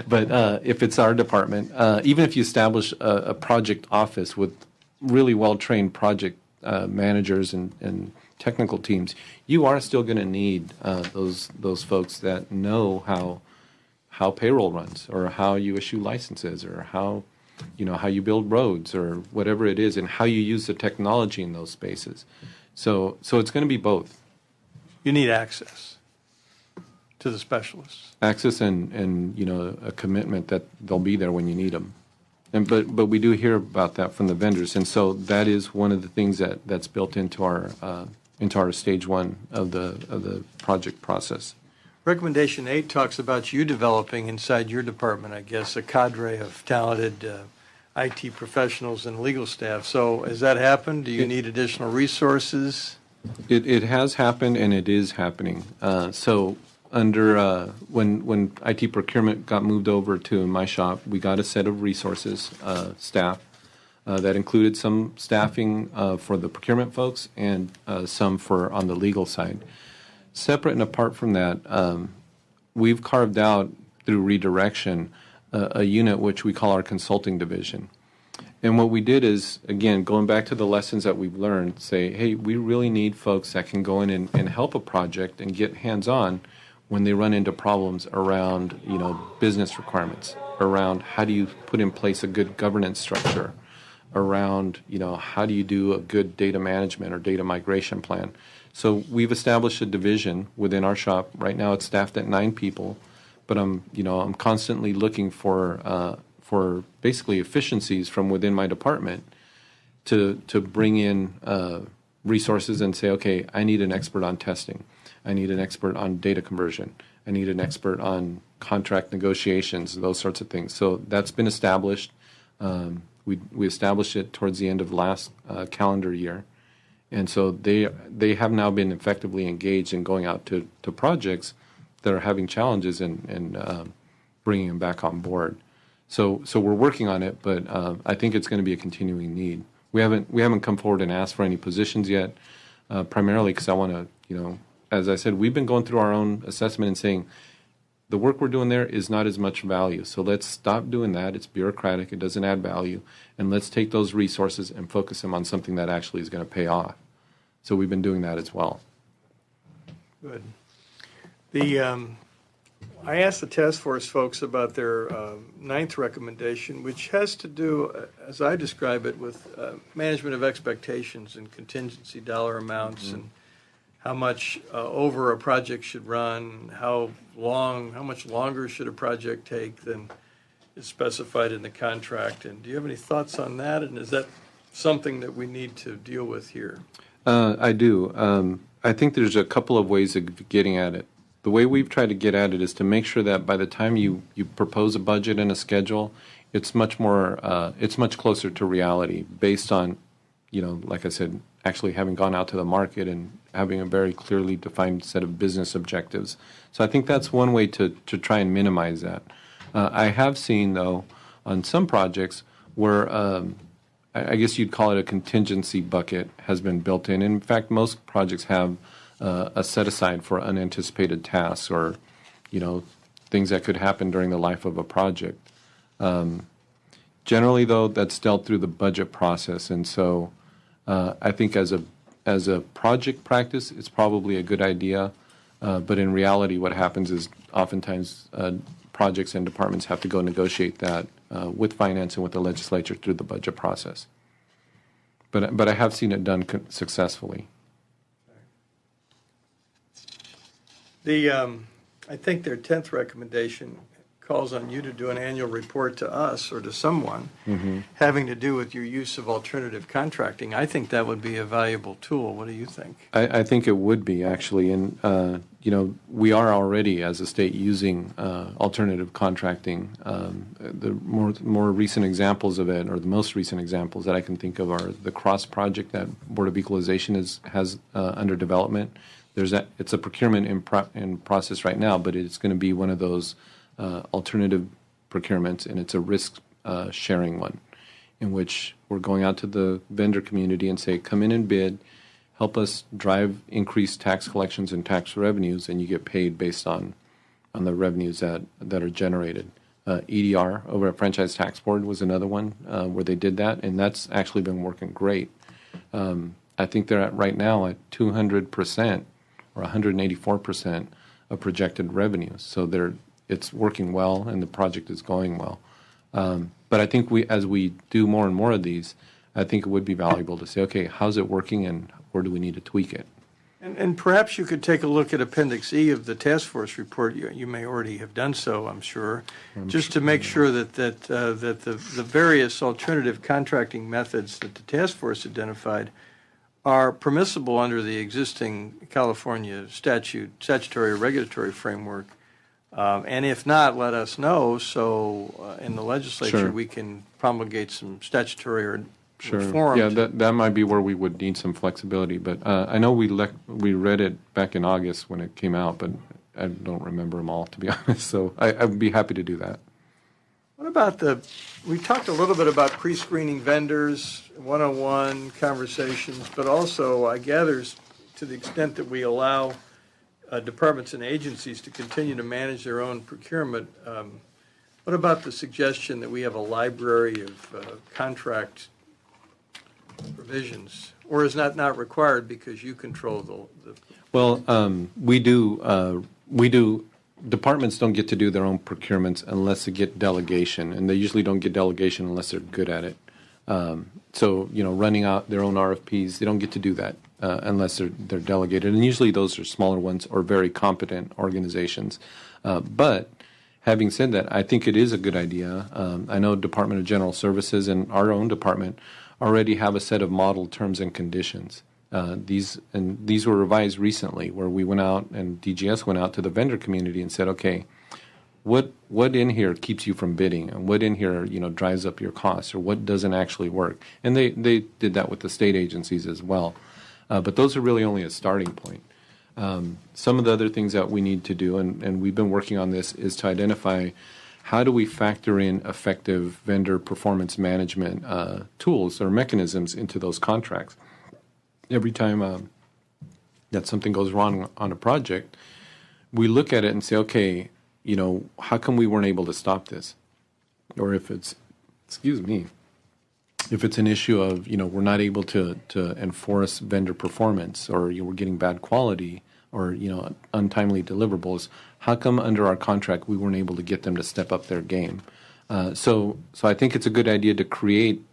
S2: But if it's our department, even if you establish a project office with really well-trained project managers and technical teams, you are still going to need those folks that know how payroll runs, or how you issue licenses, or how you build roads, or whatever it is, and how you use the technology in those spaces. So it's going to be both.
S1: You need access to the specialists.
S2: Access and a commitment that they'll be there when you need them. But we do hear about that from the vendors, and so that is one of the things that's built into our stage 1 of the project process.
S1: Recommendation 8 talks about you developing inside your department, I guess, a cadre of talented IT professionals and legal staff. So has that happened? Do you need additional resources?
S2: It has happened, and it is happening. So under when IT procurement got moved over to my shop, we got a set of resources, staff, that included some staffing for the procurement folks and some for on the legal side. Separate and apart from that, we've carved out through redirection a unit which we call our consulting division. And what we did is, again, going back to the lessons that we've learned, say, hey, we really need folks that can go in and help a project and get hands-on when they run into problems around, business requirements, around how do you put in place a good governance structure, around, how do you do a good data management or data migration plan. So we've established a division within our shop. Right now it's staffed at 9 people, but I'm constantly looking for basically efficiencies from within my department to bring in resources and say, okay, I need an expert on testing. I need an expert on data conversion. I need an expert on contract negotiations, those sorts of things. So that's been established. We established it towards the end of last calendar year. And so they have now been effectively engaged in going out to projects that are having challenges and bringing them back on board. So we're working on it, but I think it's going to be a continuing need. We haven't come forward and asked for any positions yet, primarily because I want to, as I said, we've been going through our own assessment and saying, the work we're doing there is not as much value. So let's stop doing that. It's bureaucratic. It doesn't add value. And let's take those resources and focus them on something that actually is going to pay off. So we've been doing that as well.
S1: Good. I asked the task force folks about their ninth recommendation, which has to do, as I describe it, with management of expectations and contingency dollar amounts and how much over a project should run, how much longer should a project take than is specified in the contract. And do you have any thoughts on that? And is that something that we need to deal with here?
S2: I do. I think there's a couple of ways of getting at it. The way we've tried to get at it is to make sure that by the time you propose a budget and a schedule, it's much closer to reality based on, like I said, actually having gone out to the market and having a very clearly defined set of business objectives. So I think that's one way to try and minimize that. I have seen, though, on some projects where I guess you'd call it a contingency bucket has been built in. In fact, most projects have a set aside for unanticipated tasks or, things that could happen during the life of a project. Generally, though, that's dealt through the budget process, and so I think as a project practice, it's probably a good idea. But in reality, what happens is oftentimes projects and departments have to go negotiate that with finance and with the legislature through the budget process. But I have seen it done successfully.
S1: I think their 10th recommendation calls on you to do an annual report to us or to someone having to do with your use of alternative contracting. I think that would be a valuable tool. What do you think?
S2: I think it would be, actually. And, we are already, as a state, using alternative contracting. The more recent examples of it, or the most recent examples that I can think of, are the CROSS project that Board of Equalization has under development. It's a procurement in process right now, but it's going to be one of those alternative procurements, and it's a risk sharing one, in which we're going out to the vendor community and say, come in and bid, help us drive increased tax collections and tax revenues, and you get paid based on the revenues that are generated. EDR over at Franchise Tax Board was another one where they did that, and that's actually been working great. I think they're at right now at 200% or 184% of projected revenues. So it's working well, and the project is going well. But I think as we do more and more of these, I think it would be valuable to say, okay, how's it working, and where do we need to tweak it?
S1: And perhaps you could take a look at Appendix E of the task force report. You may already have done so, I'm sure, to make sure that the various alternative contracting methods that the task force identified are permissible under the existing California statutory or regulatory framework. And if not, let us know, so in the legislature we can promulgate some statutory or reform.
S2: Yeah, that might be where we would need some flexibility. But I know we read it back in August when it came out, but I don't remember them all, to be honest. So I would be happy to do that.
S1: What about we talked a little bit about pre-screening vendors, one-on-one conversations, but also I gather to the extent that we allow departments and agencies to continue to manage their own procurement, what about the suggestion that we have a library of contract provisions? Or is that not required because you control the
S2: Well, we do. Departments don't get to do their own procurements unless they get delegation, and they usually don't get delegation unless they're good at it. So, running out their own RFPs, they don't get to do that unless they're delegated, and usually those are smaller ones or very competent organizations. But having said that, I think it is a good idea. I know Department of General Services and our own department already have a set of model terms and conditions. These were revised recently, where we went out and DGS went out to the vendor community and said, okay, what in here keeps you from bidding, and what in here drives up your costs, or what doesn't actually work? And they did that with the state agencies as well. But those are really only a starting point. Some of the other things that we need to do, and we've been working on this, is to identify how do we factor in effective vendor performance management tools or mechanisms into those contracts. Every time that something goes wrong on a project, we look at it and say, okay, how come we weren't able to stop this? Or if it's, if it's an issue of, we're not able to enforce vendor performance, or we're getting bad quality, or, untimely deliverables, how come under our contract we weren't able to get them to step up their game? So I think it's a good idea to create,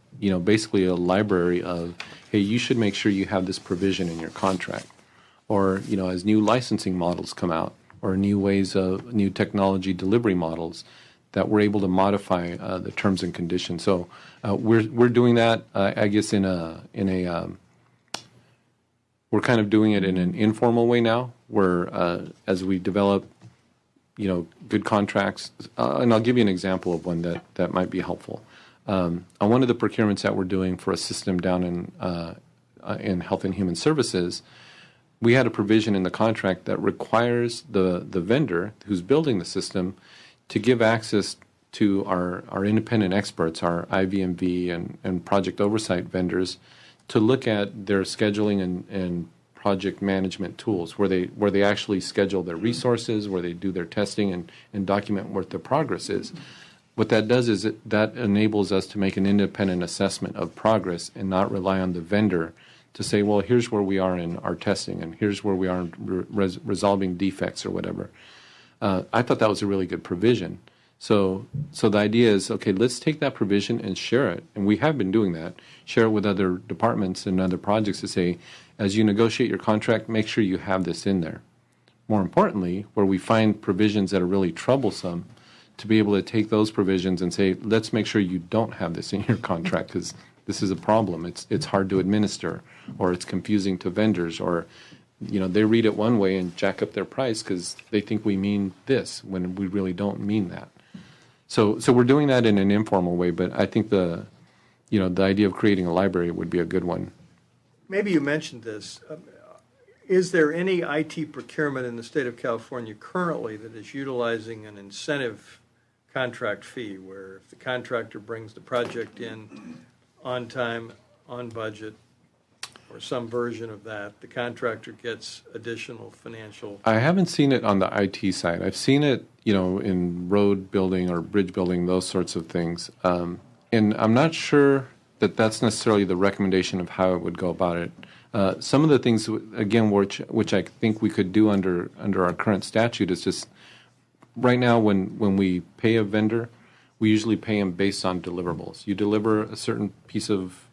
S2: basically a library of, hey, you should make sure you have this provision in your contract. Or, as new licensing models come out, or new technology delivery models, that we're able to modify the terms and conditions. So we're doing that, I guess, we're kind of doing it in an informal way now, where as we develop, good contracts, and I'll give you an example of one that might be helpful. On one of the procurements that we're doing for a system down in Health and Human Services, we had a provision in the contract that requires the vendor who's building the system to give access to our independent experts, our IVMV and project oversight vendors, to look at their scheduling and project management tools, where they actually schedule their resources, where they do their testing and document what their progress is. What that does is that enables us to make an independent assessment of progress and not rely on the vendor to say, well, here's where we are in our testing, and here's where we are in resolving defects or whatever. I thought that was a really good provision. So the idea is, okay, let's take that provision and share it, and we have been doing that. Share it with other departments and other projects to say, as you negotiate your contract, make sure you have this in there. More importantly, where we find provisions that are really troublesome, to be able to take those provisions and say, let's make sure you don't have this in your contract, because this is a problem. It's hard to administer, or it's confusing to vendors, or they read it one way and jack up their price because they think we mean this when we really don't mean that. So we're doing that in an informal way, but I think the idea of creating a library would be a good one.
S1: Maybe you mentioned this. Is there any IT procurement in the state of California currently that is utilizing an incentive contract fee, where if the contractor brings the project in on time, on budget, or some version of that, the contractor gets additional financial?
S2: I haven't seen it on the IT side. I've seen it, in road building or bridge building, those sorts of things. And I'm not sure that that's necessarily the recommendation of how it would go about it. Some of the things, again, which I think we could do under our current statute is just, right now when we pay a vendor, we usually pay them based on deliverables. You deliver a certain piece of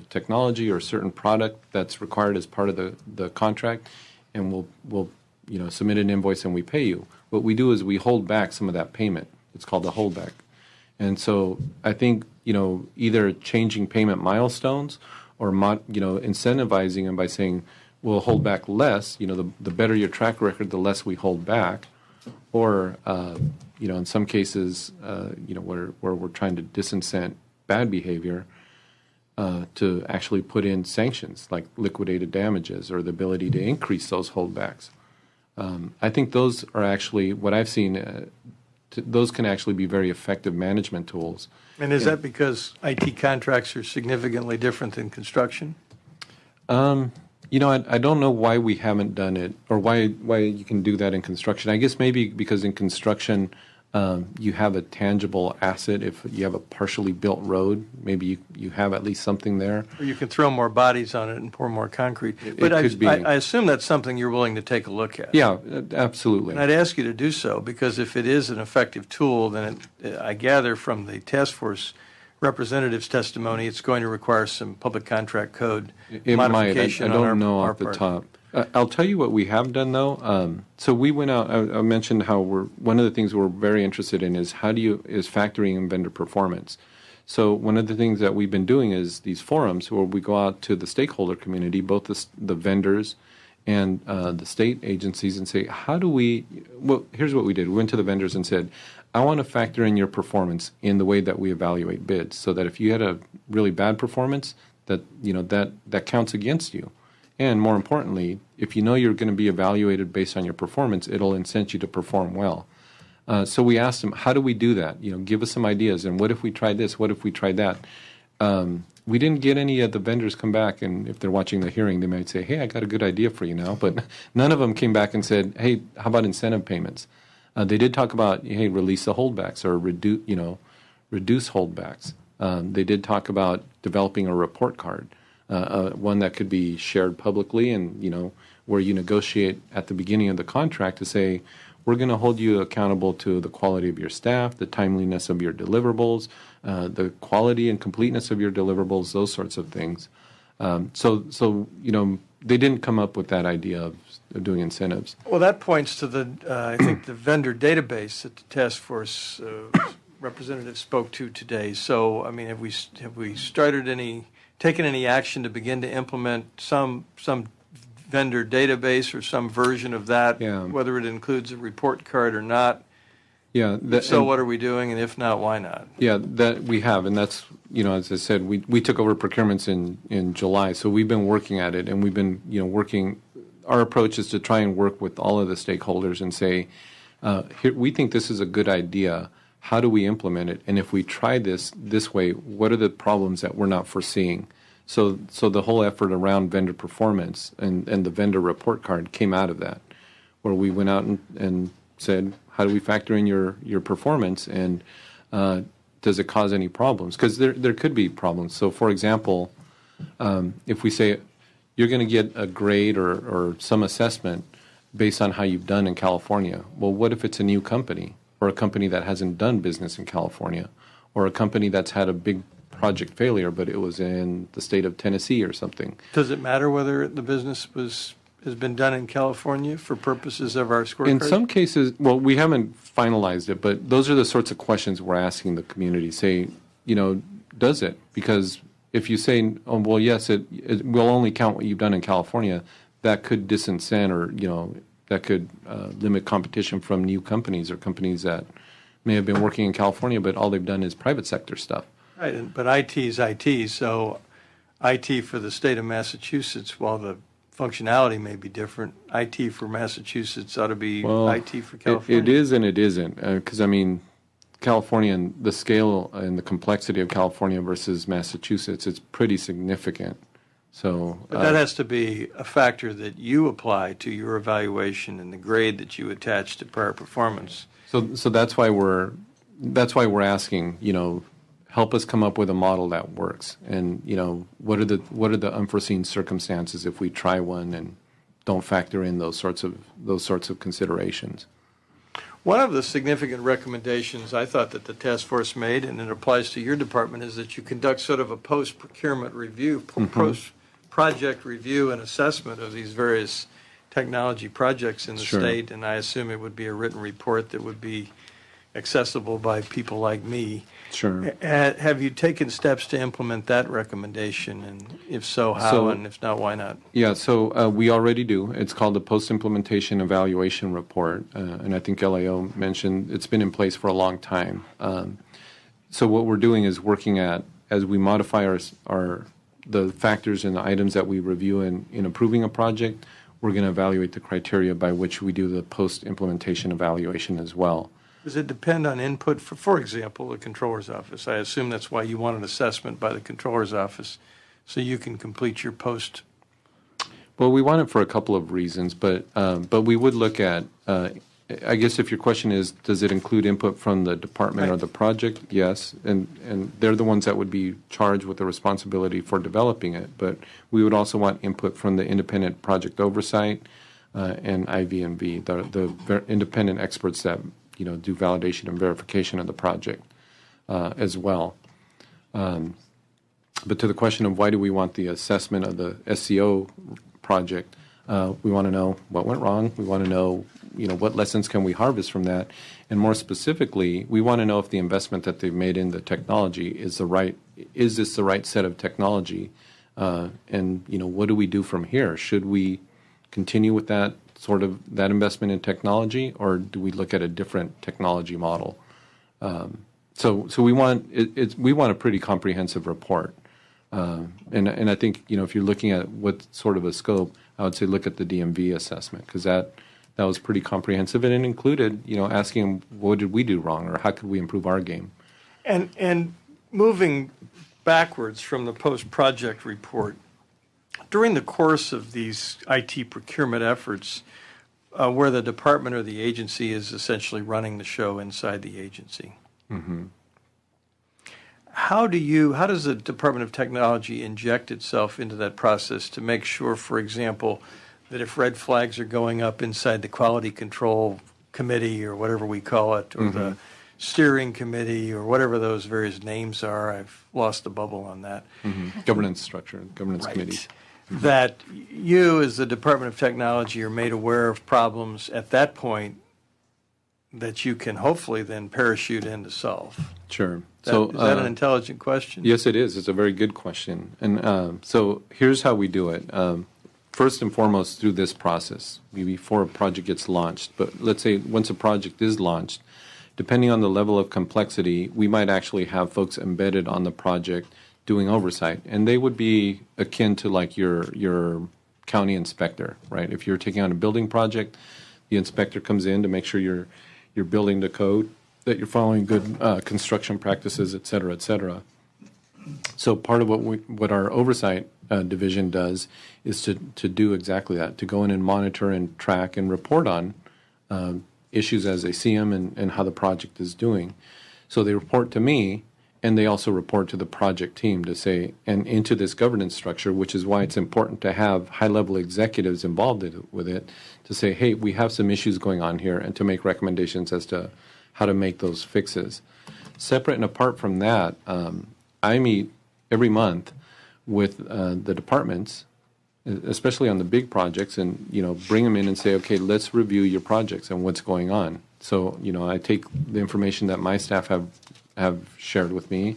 S2: technology or a certain product that's required as part of the contract, and we'll submit an invoice and we pay you. What we do is we hold back some of that payment. It's called the holdback. And so I think either changing payment milestones or incentivizing them by saying we'll hold back less. The better your track record, the less we hold back. Or in some cases, where we're trying to disincent bad behavior, to actually put in sanctions like liquidated damages or the ability to increase those holdbacks. I think those are actually, what I've seen, those can actually be very effective management tools.
S1: And is that because IT contracts are significantly different than construction?
S2: I don't know why we haven't done it, or why you can do that in construction. I guess maybe because in construction, you have a tangible asset. If you have a partially built road, maybe you have at least something there.
S1: Or you can throw more bodies on it and pour more concrete. But
S2: It could be.
S1: I assume that's something you're willing to take a look at.
S2: Yeah, absolutely.
S1: And I'd ask you to do so, because if it is an effective tool, then I gather from the task force representative's testimony, it's going to require some public contract code
S2: It
S1: modification
S2: might. I don't
S1: on
S2: know
S1: our
S2: off the
S1: part.
S2: top. I'll tell you what we have done, though. So we went out. I mentioned how one of the things we're very interested in is factoring in vendor performance. So one of the things that we've been doing is these forums where we go out to the stakeholder community, both the vendors and the state agencies, and say, here's what we did. We went to the vendors and said, I want to factor in your performance in the way that we evaluate bids, so that if you had a really bad performance, that counts against you. And more importantly, if you know you're going to be evaluated based on your performance, it'll incent you to perform well. So we asked them, how do we do that? Give us some ideas. And what if we tried this? What if we tried that? We didn't get any of the vendors come back, and if they're watching the hearing, they might say, hey, I got a good idea for you now. But none of them came back and said, hey, how about incentive payments? They did talk about, hey, release the holdbacks or reduce holdbacks. They did talk about developing a report card, one that could be shared publicly, and where you negotiate at the beginning of the contract to say, we're going to hold you accountable to the quality of your staff, the timeliness of your deliverables, the quality and completeness of your deliverables, those sorts of things. So they didn't come up with that idea of doing incentives.
S1: Well, that points to I think the vendor database that the task force representative spoke to today. So, I mean, have we taken any action to begin to implement some vendor database or some version of that, whether it includes a report card or not?
S2: Yeah.
S1: So what are we doing, and if not, why not?
S2: Yeah, that we have, and that's, as I said, we took over procurements in July, so we've been working at it, and we've been, working. Our approach is to try and work with all of the stakeholders and say, here, we think this is a good idea. How do we implement it? And if we try this way, what are the problems that we're not foreseeing? So the whole effort around vendor performance and the vendor report card came out of that, where we went out and said, how do we factor in your performance, and does it cause any problems? Because there could be problems. So, for example, if we say you're going to get a grade or some assessment based on how you've done in California, well, what if it's a new company or a company that hasn't done business in California, or a company that's had a big project failure, but it was in the state of Tennessee or something?
S1: Does it matter whether the business has been done in California for purposes of our scorecard?
S2: In some cases, well, we haven't finalized it, but those are the sorts of questions we're asking the community. Say, does it? Because if you say, oh, well, yes, it will only count what you've done in California, that could disincent or, that could limit competition from new companies or companies that may have been working in California, but all they've done is private sector stuff.
S1: Right, but IT is IT, so IT for the state of Massachusetts, while the functionality may be different, IT for Massachusetts ought to be IT for California.
S2: It is and it isn't, because, California and the scale and the complexity of California versus Massachusetts, it's pretty significant. So
S1: but that has to be a factor that you apply to your evaluation and the grade that you attach to prior performance.
S2: So that's why we're asking, help us come up with a model that works. And what are the unforeseen circumstances if we try one and don't factor in those sorts of considerations?
S1: One of the significant recommendations I thought that the task force made, and it applies to your department, is that you conduct sort of a post-procurement review, post-project review and assessment of these various technology projects in the state, and I assume it would be a written report that would be accessible by people like me.
S2: Sure.
S1: Have you taken steps to implement that recommendation, and if so, how, and if not, why not?
S2: Yeah, so we already do. It's called the Post-Implementation Evaluation Report, and I think LAO mentioned it's been in place for a long time. So what we're doing is working at, as we modify the factors and the items that we review in approving a project, we're going to evaluate the criteria by which we do the post-implementation evaluation as well.
S1: Does it depend on input, for example, the controller's office? I assume that's why you want an assessment by the controller's office, so you can complete your post.
S2: Well, we want it for a couple of reasons, but we would look at, I guess if your question is, does it include input from the department or the project? Yes, and they're the ones that would be charged with the responsibility for developing it, but we would also want input from the independent project oversight and IVMV, the independent experts that do validation and verification of the project as well. But to the question of why do we want the assessment of the SCO project, we want to know what went wrong. We want to know, what lessons can we harvest from that, and more specifically, we want to know if the investment that they've made in the technology is this the right set of technology, and what do we do from here? Should we continue with that investment in technology, or do we look at a different technology model? So we want a pretty comprehensive report, and I think if you're looking at what sort of a scope, I would say look at the DMV assessment, because that was pretty comprehensive, and it included asking what did we do wrong, or how could we improve our game.
S1: And moving backwards from the post-project report, during the course of these IT procurement efforts, where the department or the agency is essentially running the show inside the agency.
S2: Mm-hmm.
S1: How does the Department of Technology inject itself into that process to make sure, for example, that if red flags are going up inside the quality control committee or whatever we call it, or the steering committee or whatever those various names are, I've lost the bubble on that.
S2: Governance structure, governance
S1: Right.
S2: committee.
S1: That you, as the Department of Technology, are made aware of problems at that point that you can hopefully then parachute in to solve.
S2: Sure.
S1: Is that an intelligent question?
S2: Yes, it is. It's a very good question. And so here's how we do it. First and foremost, through this process, before a project gets launched. But let's say once a project is launched, depending on the level of complexity, we might actually have folks embedded on the project doing oversight. And they would be akin to like your county inspector, right? If you're taking on a building project, the inspector comes in to make sure you're building the code, that you're following good construction practices, et cetera, et cetera. So part of what our oversight division does is to do exactly that, to go in and monitor and track and report on issues as they see them and how the project is doing. So they report to me, and they also report to the project team to say, and into this governance structure, which is why it's important to have high-level executives involved with it, to say, hey, we have some issues going on here, and to make recommendations as to how to make those fixes. Separate and apart from that, I meet every month with the departments, especially on the big projects, and bring them in and say, okay, let's review your projects and what's going on. So I take the information that my staff have shared with me,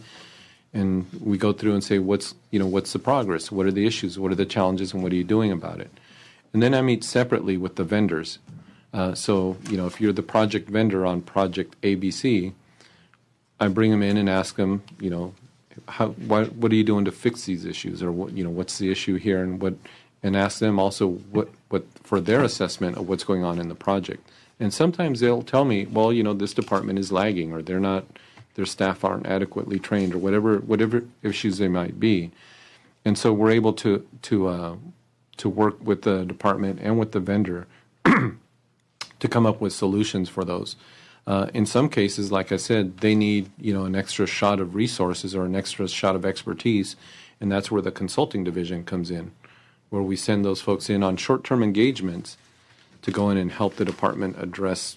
S2: and we go through and say, what's the progress? What are the issues? What are the challenges? And what are you doing about it? And then I meet separately with the vendors. So if you're the project vendor on project ABC, I bring them in and ask them, what are you doing to fix these issues, or what's the issue here, and ask them also what for their assessment of what's going on in the project. And sometimes they'll tell me, well, this department is lagging, or their staff aren't adequately trained, or whatever issues they might be. And so we're able to work with the department and with the vendor to come up with solutions for those. In some cases, like I said, they need an extra shot of resources or an extra shot of expertise, and that's where the consulting division comes in, where we send those folks in on short-term engagements to go in and help the department address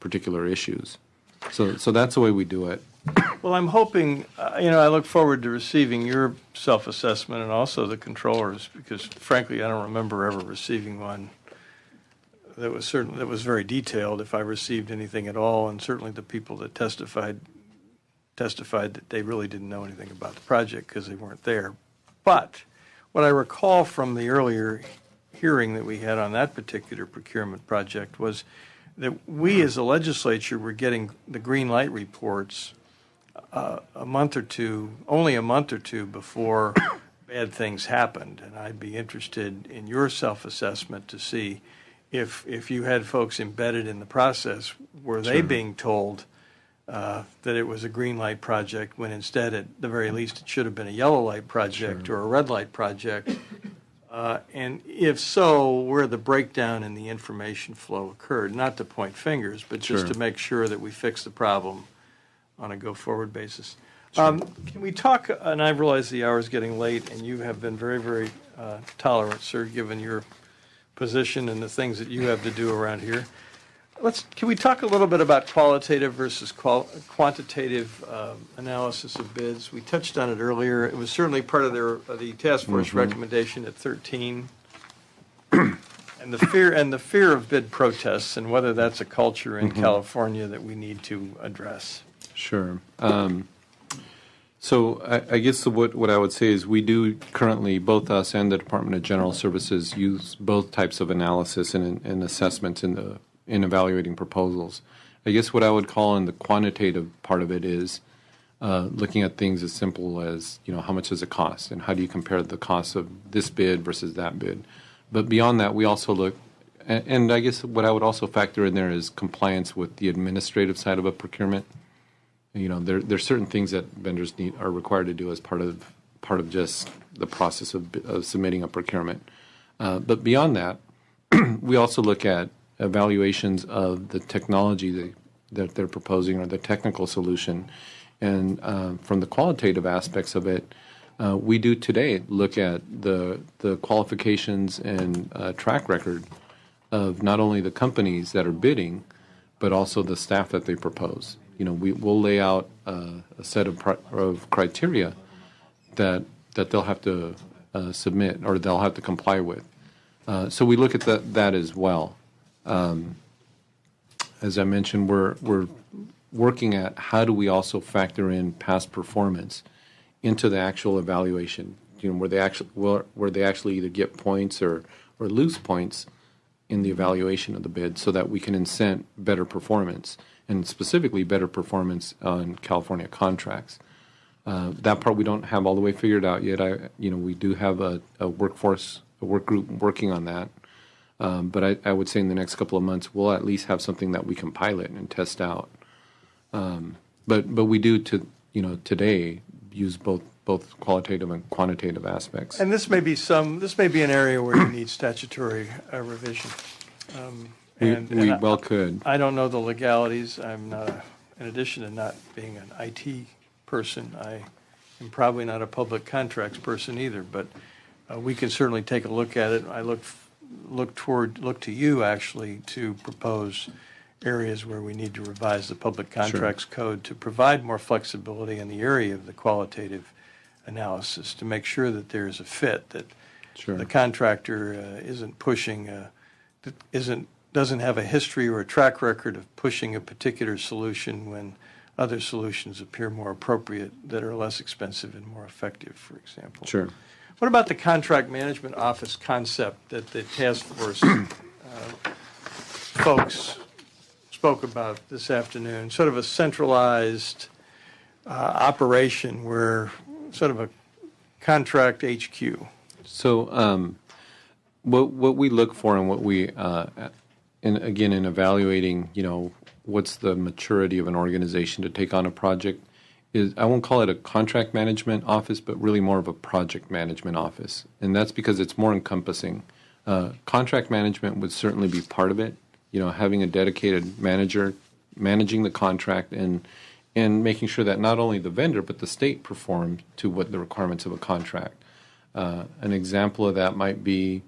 S2: particular issues. So that's the way we do it.
S1: Well, I'm hoping, I look forward to receiving your self-assessment and also the controllers, because frankly, I don't remember ever receiving one that was very detailed, if I received anything at all, and certainly the people that testified that they really didn't know anything about the project because they weren't there. But what I recall from the earlier hearing that we had on that particular procurement project was that we as a legislature were getting the green light reports only a month or two before bad things happened. And I'd be interested in your self-assessment to see if you had folks embedded in the process, were they being told that it was a green light project when instead, at the very least, it should have been a yellow light project or a red light project? And if so, where the breakdown in the information flow occurred, not to point fingers, but just to make sure that we fix the problem on a go-forward basis. Can we talk, and I realize the hour is getting late, and you have been very, very tolerant, sir, given your position and the things that you have to do around here. Can we talk a little bit about qualitative versus quantitative analysis of bids? We touched on it earlier. It was certainly part of the task force recommendation at 13. And the fear of bid protests, and whether that's a culture in California that we need to address.
S2: Sure. So I guess what I would say is we do currently, both us and the Department of General Services, use both types of analysis and assessments in evaluating proposals. I guess what I would call in the quantitative part of it is looking at things as simple as, how much does it cost, and how do you compare the cost of this bid versus that bid. But beyond that, we also look, and I guess what I would also factor in there is compliance with the administrative side of a procurement. There's certain things that vendors are required to do as part of just the process of submitting a procurement. But beyond that, we also look at evaluations of the technology that they're proposing or the technical solution. And from the qualitative aspects of it, we do today look at the qualifications and track record of not only the companies that are bidding, but also the staff that they propose. We'll lay out a set of criteria that they'll have to submit or they'll have to comply with. So we look at that as well. As I mentioned, we're working at how do we also factor in past performance into the actual evaluation, where they actually either get points or lose points in the evaluation of the bid, so that we can incent better performance, and specifically better performance on California contracts. That part we don't have all the way figured out yet. We do have a work group working on that. But I would say in the next couple of months we'll at least have something that we can pilot and test out. But we do today use both qualitative and quantitative aspects.
S1: And this may be an area where you need statutory revision.
S2: We well could.
S1: I don't know the legalities. I'm not, in addition to not being an IT person, I am probably not a public contracts person either. But we can certainly take a look at it. I look to you actually to propose areas where we need to revise the public contracts code to provide more flexibility in the area of the qualitative analysis, to make sure that there's a fit, that the contractor isn't pushing, doesn't have a history or a track record of pushing a particular solution when other solutions appear more appropriate, that are less expensive and more effective, for example.
S2: Sure.
S1: What about the contract management office concept that the task force folks spoke about this afternoon? Sort of a centralized operation where sort of a contract HQ.
S2: So what we look for and what we, in evaluating, what's the maturity of an organization to take on a project, is I won't call it a contract management office, but really more of a project management office. And that's because it's more encompassing. Contract management would certainly be part of it, having a dedicated manager managing the contract and making sure that not only the vendor but the state perform to what the requirements of a contract. An example of that might be,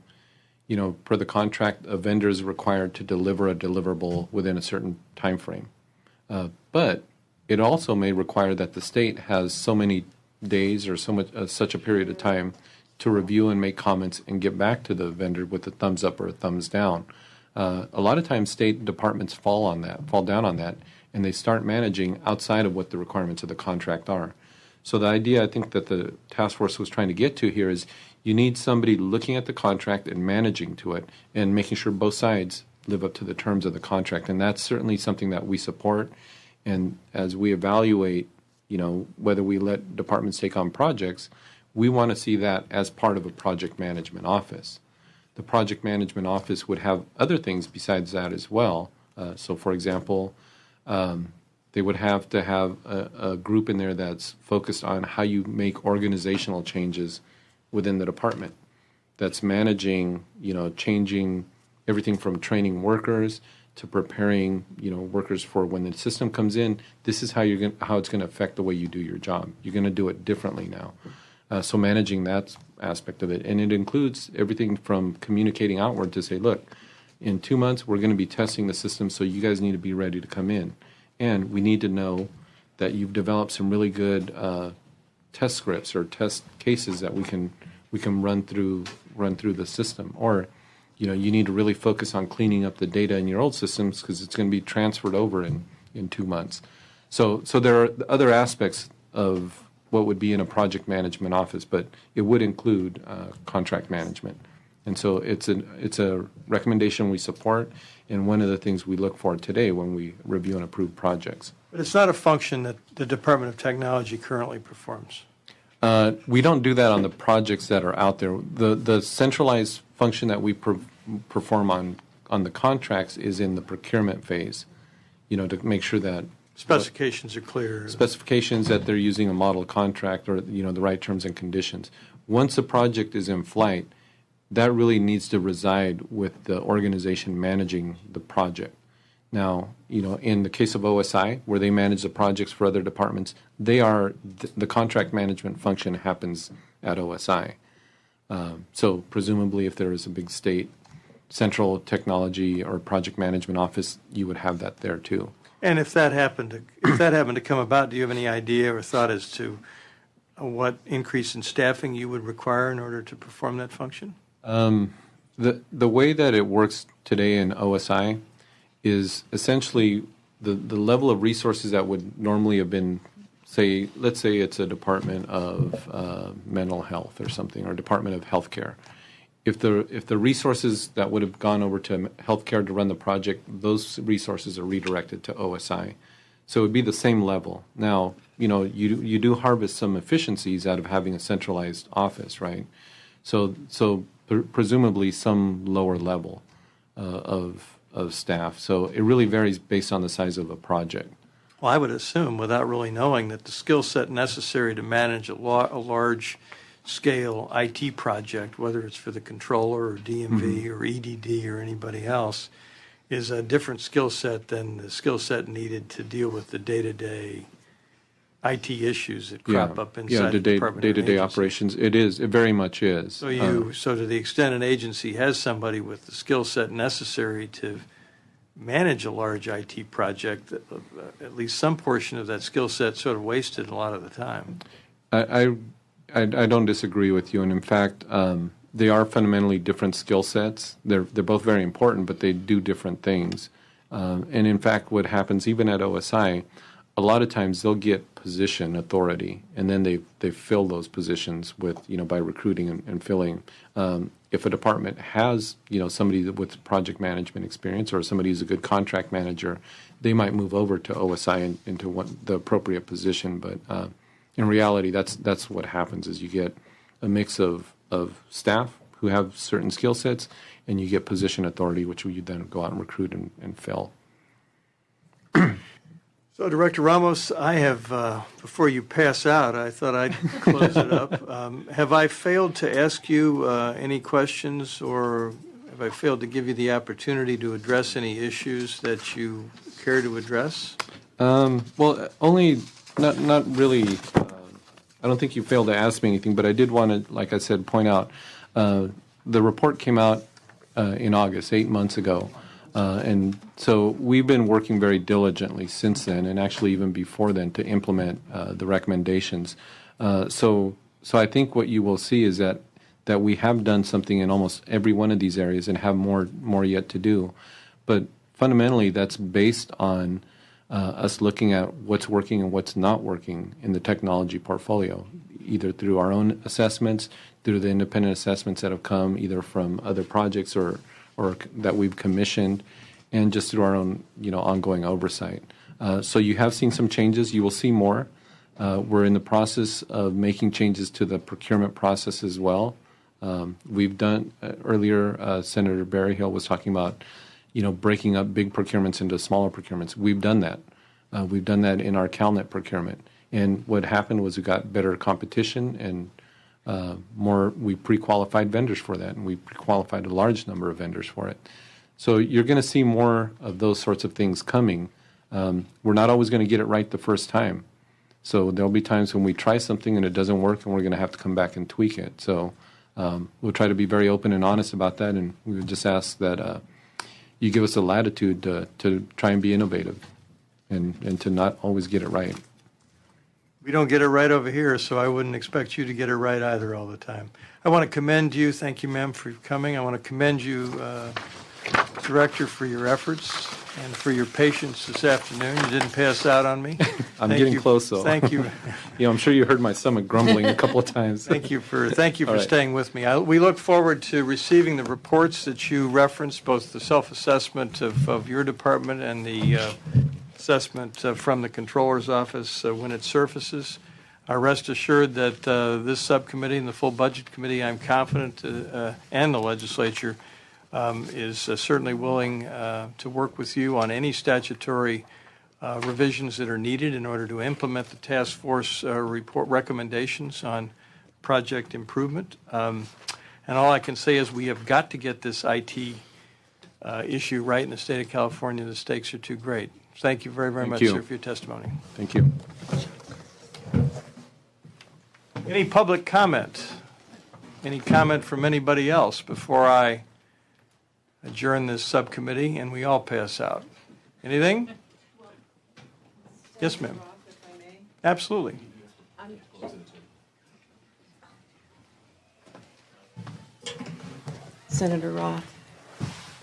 S2: per the contract, a vendor is required to deliver a deliverable within a certain time frame. But it also may require that the state has so many days or such a period of time to review and make comments and get back to the vendor with a thumbs up or a thumbs down. A lot of times state departments fall down on that, and they start managing outside of what the requirements of the contract are. So the idea I think that the task force was trying to get to here is you need somebody looking at the contract and managing to it and making sure both sides live up to the terms of the contract. And that's certainly something that we support. And as we evaluate, whether we let departments take on projects, we want to see that as part of a project management office. The project management office would have other things besides that as well. So, for example, they would have to have a group in there that's focused on how you make organizational changes within the department. That's managing, changing everything from training workers to preparing, workers for when the system comes in. This is how it's going to affect the way you do your job. You're going to do it differently now. So managing that aspect of it, and it includes everything from communicating outward to say, look, in 2 months we're going to be testing the system, so you guys need to be ready to come in, and we need to know that you've developed some really good test scripts or test cases that we can run through the system, or you need to really focus on cleaning up the data in your old systems because it's going to be transferred over in 2 months. So there are other aspects of what would be in a project management office, but it would include contract management. And so it's a recommendation we support, and one of the things we look for today when we review and approve projects.
S1: But it's not a function that the Department of Technology currently performs.
S2: We don't do that on the projects that are out there. The centralized function that we perform on the contracts is in the procurement phase, to make sure that
S1: specifications are clear.
S2: Specifications that they're using a model contract or the right terms and conditions. Once a project is in flight, that really needs to reside with the organization managing the project. Now, in the case of OSI, where they manage the projects for other departments, the contract management function happens at OSI. So presumably, if there is a big state central technology or project management office, you would have that there too.
S1: And if that happened to come about, do you have any idea or thought as to what increase in staffing you would require in order to perform that function?
S2: The way that it works today in OSI is essentially the level of resources that would normally have been, let's say it's a department of mental health or something, or department of healthcare. If the resources that would have gone over to healthcare to run the project, those resources are redirected to OSI. So it would be the same level. Now, you do harvest some efficiencies out of having a centralized office, right? So presumably some lower level of staff. So it really varies based on the size of a project.
S1: Well, I would assume, without really knowing, that the skill set necessary to manage a large-scale IT project, whether it's for the controller or DMV or EDD or anybody else, is a different skill set than the skill set needed to deal with the day-to-day IT issues that crop up inside the department.
S2: Day-to-day operations. It is. It very much is.
S1: So to the extent an agency has somebody with the skill set necessary to manage a large IT project, at least some portion of that skill set sort of wasted a lot of the time.
S2: I don't disagree with you, and in fact, they are fundamentally different skill sets. They're both very important, but they do different things. And in fact, what happens even at OSI, a lot of times they'll get position authority, and then they fill those positions with by recruiting and filling. If a department has somebody with project management experience or somebody who's a good contract manager, they might move over to OSI into the appropriate position. But in reality, that's what happens is you get a mix of staff who have certain skill sets, and you get position authority, which you then go out and recruit and fill.
S1: So, Director Ramos, I have, before you pass out, I thought I'd close it up. Have I failed to ask you any questions, or have I failed to give you the opportunity to address any issues that you care to address?
S2: Well, only not really. I don't think you failed to ask me anything, but I did want to, like I said, point out the report came out in August, 8 months ago. And so we've been working very diligently since then, and actually even before then, to implement the recommendations. So I think what you will see is that we have done something in almost every one of these areas and have more yet to do. But fundamentally, that's based on us looking at what's working and what's not working in the technology portfolio, either through our own assessments, through the independent assessments that have come either from other projects or that we've commissioned, and just through our own, ongoing oversight. So you have seen some changes. You will see more. We're in the process of making changes to the procurement process as well. We've done earlier. Senator Berryhill was talking about, breaking up big procurements into smaller procurements. We've done that. We've done that in our CalNet procurement. And what happened was we got better competition and we pre-qualified vendors for that, and we pre-qualified a large number of vendors for it. So you're going to see more of those sorts of things coming. We're not always going to get it right the first time. So there'll be times when we try something and it doesn't work, and we're going to have to come back and tweak it. So we'll try to be very open and honest about that, and we would just ask that you give us a latitude to try and be innovative and to not always get it right.
S1: We don't get it right over here, so I wouldn't expect you to get it right either all the time. I want to commend you. Thank you, ma'am, for coming. I want to commend you, Director, for your efforts and for your patience this afternoon. You didn't pass out on me.
S2: I'm getting close, though.
S1: Thank you.
S2: I'm sure you heard my stomach grumbling a couple of times.
S1: Thank you for
S2: right.
S1: staying with me. We look forward to receiving the reports that you referenced, both the self-assessment of your department and the assessment from the Controller's Office when it surfaces. Rest assured that this subcommittee and the full Budget Committee, I'm confident, and the legislature is certainly willing to work with you on any statutory revisions that are needed in order to implement the task force report recommendations on project improvement. And all I can say is we have got to get this IT issue right in the state of California. The stakes are too great. Thank you very, very much, sir, for your testimony.
S2: Thank you.
S1: Any public comment? Any comment from anybody else before I adjourn this subcommittee and we all pass out? Anything? Yes, ma'am. Absolutely.
S5: Senator Roth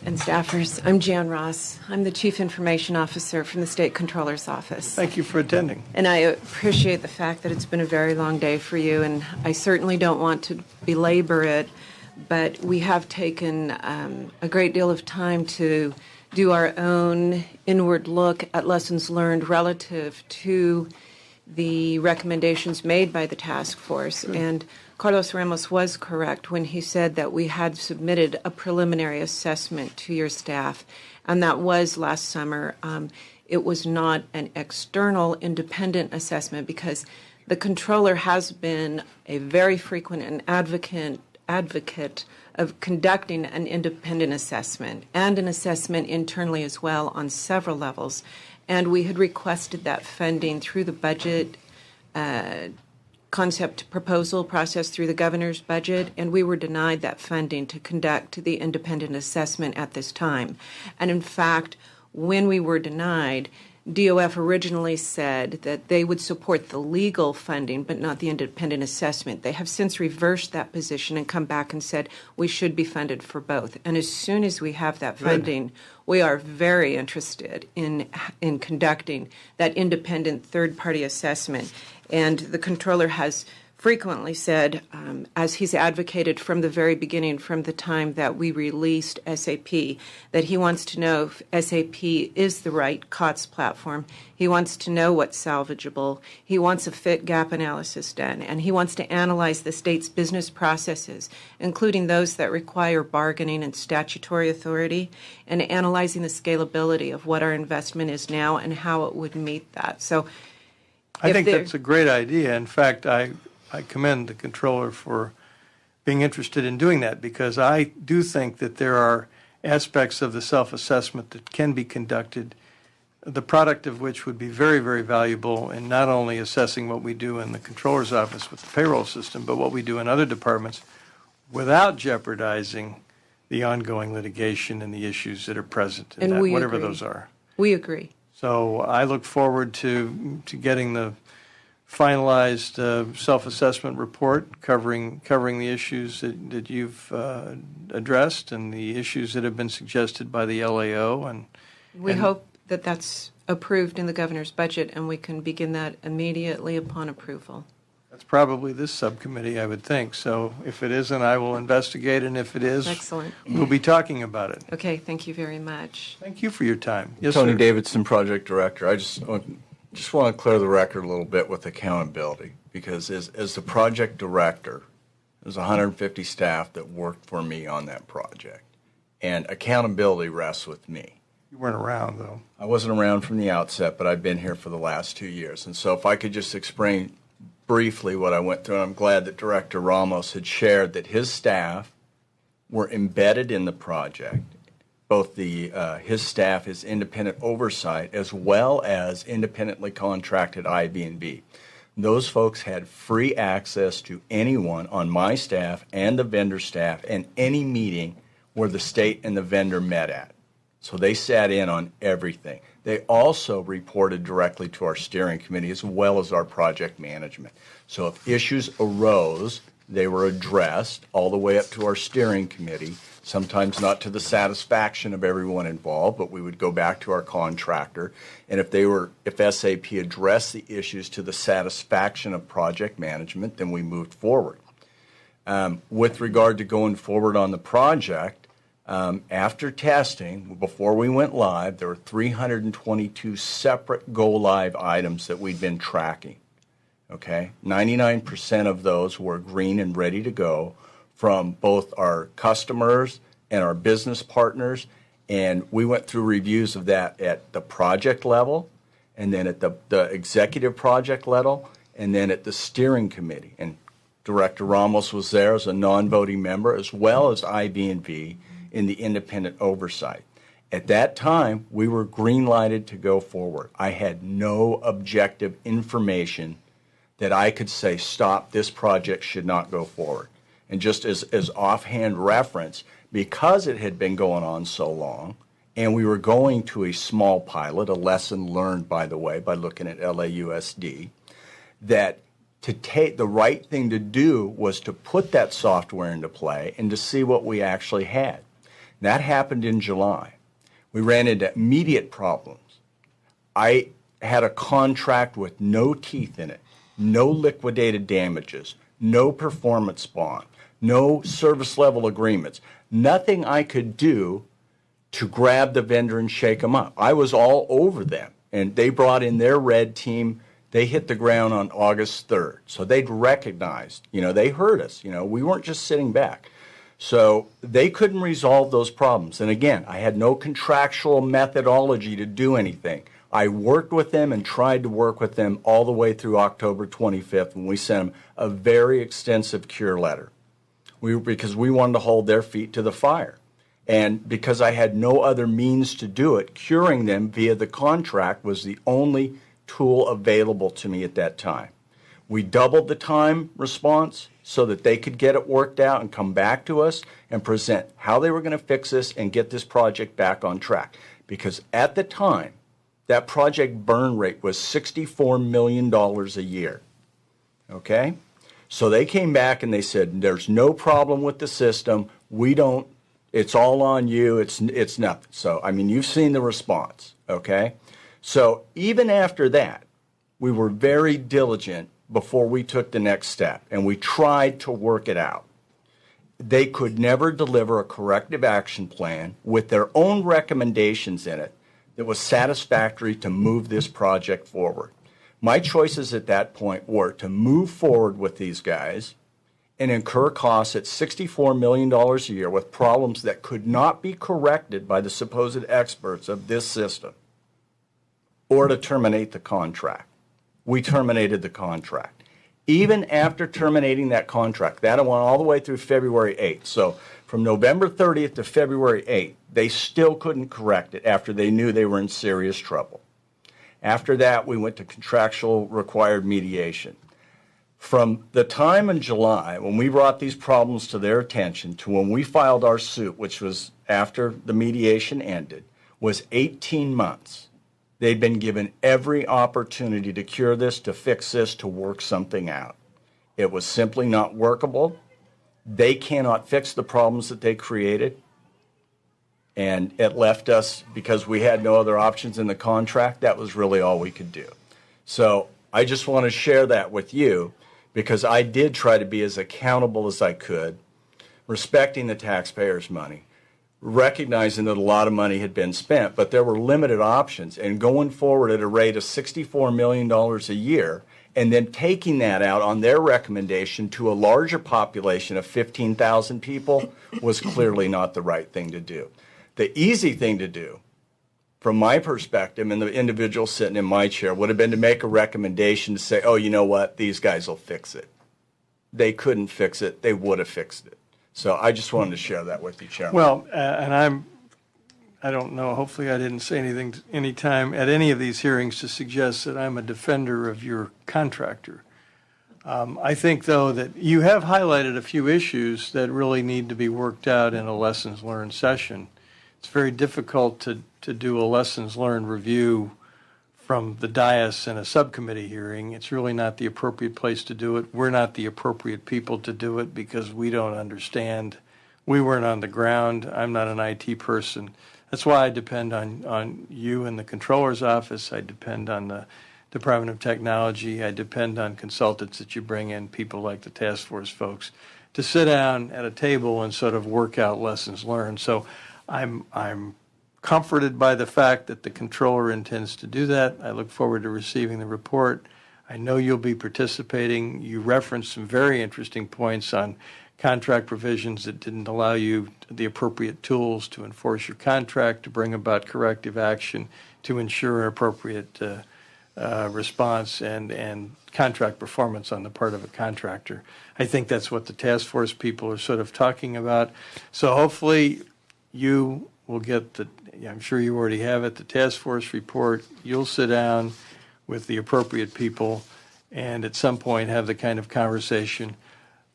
S5: and staffers, I'm Jan Ross. I'm the Chief Information Officer from the State Controller's Office.
S1: Thank you for attending.
S5: And I appreciate the fact that it's been a very long day for you, and I certainly don't want to belabor it, but we have taken a great deal of time to do our own inward look at lessons learned relative to the recommendations made by the task force. And Carlos Ramos was correct when he said that we had submitted a preliminary assessment to your staff, and that was last summer. It was not an external independent assessment because the controller has been a very frequent and advocate of conducting an independent assessment and an assessment internally as well on several levels. And we had requested that funding through the budget concept proposal process through the governor's budget, and we were denied that funding to conduct the independent assessment at this time. And in fact, when we were denied, DOF originally said that they would support the legal funding but not the independent assessment. They have since reversed that position and come back and said we should be funded for both. And as soon as we have that funding, we are very interested in conducting that independent third-party assessment. And the controller has frequently said, as he's advocated from the very beginning, from the time that we released SAP, that he wants to know if SAP is the right COTS platform. He wants to know what's salvageable. He wants a fit gap analysis done, and he wants to analyze the state's business processes, including those that require bargaining and statutory authority, and analyzing the scalability of what our investment is now and how it would meet that. So
S1: I think that's a great idea. In fact, I commend the controller for being interested in doing that, because I do think that there are aspects of the self-assessment that can be conducted, the product of which would be very, very valuable in not only assessing what we do in the controller's office with the payroll system, but what we do in other departments without jeopardizing the ongoing litigation and the issues that are present in that, whatever those are.
S5: We agree.
S1: So I look forward to getting the finalized self-assessment report covering the issues that you've addressed and the issues that have been suggested by the LAO. And
S5: we hope that that's approved in the governor's budget, and we can begin that immediately upon approval.
S1: That's probably this subcommittee, I would think. So if it isn't, I will investigate, and if it is,
S5: excellent,
S1: we'll be talking about it.
S5: Okay, thank you very much.
S1: Thank you for your time. Yes,
S6: Tony
S1: sir.
S6: Davidson, Project Director. I just want to clear the record a little bit with accountability, because as the Project Director, there's 150 staff that worked for me on that project, and accountability rests with me.
S1: You weren't around, though.
S6: I wasn't around from the outset, but I've been here for the last 2 years. And so if I could just explain briefly what I went through, and I'm glad that Director Ramos had shared that his staff were embedded in the project, both his staff, his independent oversight, as well as independently contracted IB&B. Those folks had free access to anyone on my staff and the vendor staff and any meeting where the state and the vendor met at. So they sat in on everything. They also reported directly to our steering committee as well as our project management. So if issues arose, they were addressed all the way up to our steering committee, sometimes not to the satisfaction of everyone involved, but we would go back to our contractor. And if SAP addressed the issues to the satisfaction of project management, then we moved forward. With regard to going forward on the project, after testing, before we went live, there were 322 separate go-live items that we'd been tracking. Okay, 99% of those were green and ready to go from both our customers and our business partners, and we went through reviews of that at the project level, and then at the executive project level, and then at the steering committee. And Director Ramos was there as a non-voting member, as well as IB&V in the independent oversight. At that time, we were green-lighted to go forward. I had no objective information that I could say, stop, this project should not go forward. And just as offhand reference, because it had been going on so long, and we were going to a small pilot, a lesson learned, by the way, by looking at LAUSD, that to take the right thing to do was to put that software into play and to see what we actually had. That happened in July. We ran into immediate problems. I had a contract with no teeth in it, no liquidated damages, no performance bond, no service level agreements, nothing I could do to grab the vendor and shake them up. I was all over them, and they brought in their red team. They hit the ground on August 3rd. So they'd recognized, they heard us. We weren't just sitting back. So they couldn't resolve those problems. And again, I had no contractual methodology to do anything. I worked with them and tried to work with them all the way through October 25th when we sent them a very extensive cure letter. Because we wanted to hold their feet to the fire. And because I had no other means to do it, curing them via the contract was the only tool available to me at that time. We doubled the time response so that they could get it worked out and come back to us and present how they were going to fix this and get this project back on track. Because at the time, that project burn rate was $64 million a year. Okay? So they came back and they said, there's no problem with the system. It's all on you. It's nothing. So, you've seen the response. Okay? So even after that, we were very diligent before we took the next step, and we tried to work it out. They could never deliver a corrective action plan with their own recommendations in it that was satisfactory to move this project forward. My choices at that point were to move forward with these guys and incur costs at $64 million a year with problems that could not be corrected by the supposed experts of this system, or to terminate the contract. We terminated the contract. Even after terminating that contract, that went all the way through February 8th. So from November 30th to February 8th, they still couldn't correct it after they knew they were in serious trouble. After that, we went to contractual required mediation. From the time in July when we brought these problems to their attention to when we filed our suit, which was after the mediation ended, was 18 months. They'd been given every opportunity to cure this, to fix this, to work something out. It was simply not workable. They cannot fix the problems that they created. And it left us, because we had no other options in the contract, that was really all we could do. So I just want to share that with you, because I did try to be as accountable as I could, respecting the taxpayers' money, recognizing that a lot of money had been spent, but there were limited options, and going forward at a rate of $64 million a year, and then taking that out on their recommendation to a larger population of 15,000 people was clearly not the right thing to do. The easy thing to do, from my perspective, and the individual sitting in my chair, would have been to make a recommendation to say, oh, you know what, these guys will fix it. They couldn't fix it. They would have fixed it. So I just wanted to share that with you, Chairman.
S1: Well, and I don't know, hopefully I didn't say anything any time at any of these hearings to suggest that I'm a defender of your contractor. I think, though, that you have highlighted a few issues that really need to be worked out in a lessons learned session. It's very difficult to do a lessons learned review from the dais in a subcommittee hearing. It's really not the appropriate place to do it. We're not the appropriate people to do it because we don't understand. We weren't on the ground. I'm not an IT person. That's why I depend on you in the controller's office. I depend on the Department of Technology. I depend on consultants that you bring in, people like the task force folks, to sit down at a table and sort of work out lessons learned. So I'm comforted by the fact that the controller intends to do that. I look forward to receiving the report. I know you'll be participating. You referenced some very interesting points on contract provisions that didn't allow you the appropriate tools to enforce your contract, to bring about corrective action, to ensure appropriate response and contract performance on the part of a contractor. I think that's what the task force people are sort of talking about. So hopefully you will get I'm sure you already have it, the task force report. You'll sit down with the appropriate people and at some point have the kind of conversation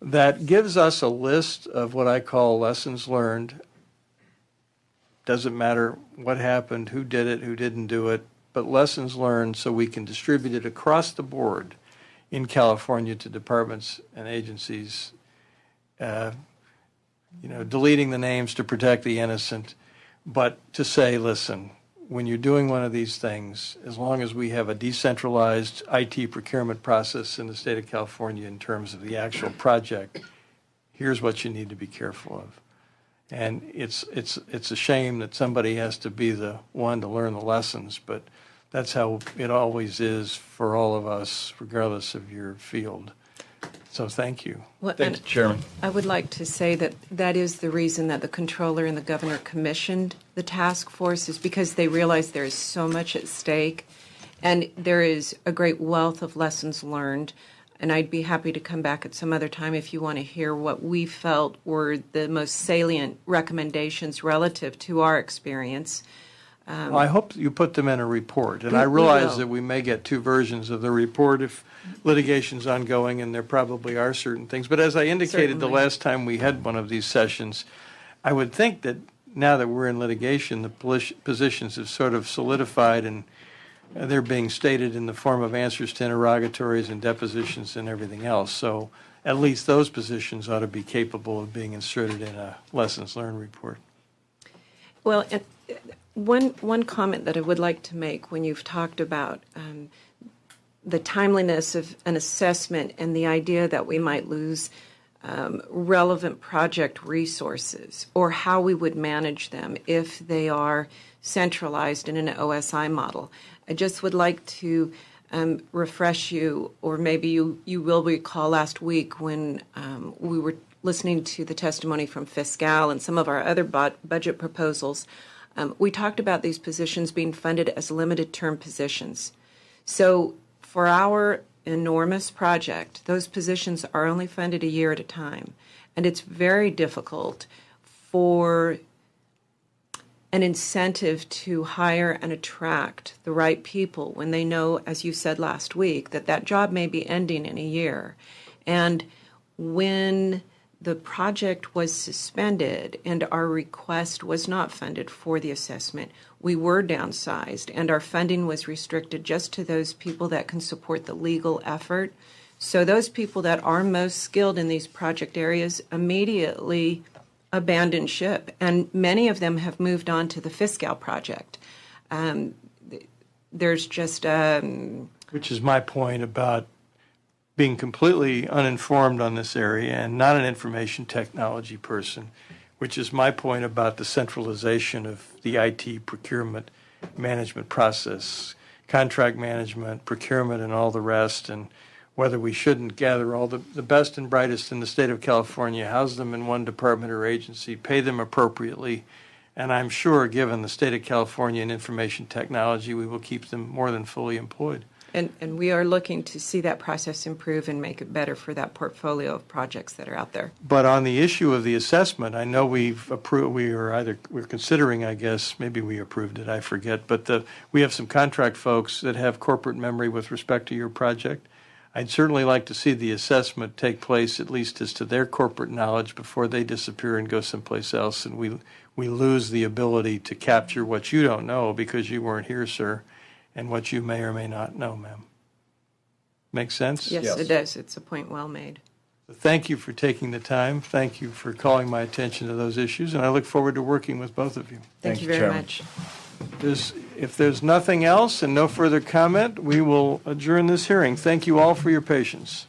S1: that gives us a list of what I call lessons learned. Doesn't matter what happened, who did it, who didn't do it, but lessons learned so we can distribute it across the board in California to departments and agencies, deleting the names to protect the innocent, but to say, listen, when you're doing one of these things, as long as we have a decentralized IT procurement process in the state of California in terms of the actual project, here's what you need to be careful of. And it's a shame that somebody has to be the one to learn the lessons, but that's how it always is for all of us, regardless of your field. So thank you.
S5: Well,
S6: Thank you, Chairman.
S5: I would like to say that is the reason that the controller and the governor commissioned the task force, is because they realize there is so much at stake, and there is a great wealth of lessons learned. And I'd be happy to come back at some other time if you want to hear what we felt were the most salient recommendations relative to our experience.
S1: Well, I hope you put them in a report. And I
S5: We
S1: realize
S5: will.
S1: that we may get two versions of the report if litigation's ongoing, and there probably are certain things. But as I indicated the
S5: Certainly.
S1: last time we had one of these sessions, I would think that now that we're in litigation, the positions have sort of solidified, and they're being stated in the form of answers to interrogatories and depositions and everything else. So at least those positions ought to be capable of being inserted in a lessons learned report.
S5: Well, and one comment that I would like to make when you've talked about the timeliness of an assessment and the idea that we might lose relevant project resources, or how we would manage them if they are centralized in an OSI model. I just would like to refresh you, or maybe you will recall last week when we were listening to the testimony from Fiscal and some of our other budget proposals, we talked about these positions being funded as limited term positions. So for our enormous project, those positions are only funded a year at a time. And it's very difficult for an incentive to hire and attract the right people when they know, as you said last week, that job may be ending in a year. And when the project was suspended and our request was not funded for the assessment, we were downsized, and our funding was restricted just to those people that can support the legal effort. So those people that are most skilled in these project areas immediately abandoned ship, and many of them have moved on to the Fiscal project. There's just
S1: Which is my point about being completely uninformed on this area and not an information technology person, which is my point about the centralization of the IT procurement management process, contract management, procurement, and all the rest, and whether we shouldn't gather all the best and brightest in the state of California, house them in one department or agency, pay them appropriately, and I'm sure, given the state of California and information technology, we will keep them more than fully employed.
S5: And we are looking to see that process improve and make it better for that portfolio of projects that are out there.
S1: But on the issue of the assessment, I know we've approved. We're considering. I guess maybe we approved it. I forget. But we have some contract folks that have corporate memory with respect to your project. I'd certainly like to see the assessment take place, at least as to their corporate knowledge, before they disappear and go someplace else, and we lose the ability to capture what you don't know because you weren't here, sir, and what you may or may not know, ma'am. Make sense?
S5: Yes,
S6: Yes.
S5: it does. It's a point well made.
S1: Thank you for taking the time. Thank you for calling my attention to those issues, and I look forward to working with both of you.
S5: Thank you
S6: you,
S5: very
S6: Chairman.
S5: much.
S1: If there's nothing else and no further comment, we will adjourn this hearing. Thank you all for your patience.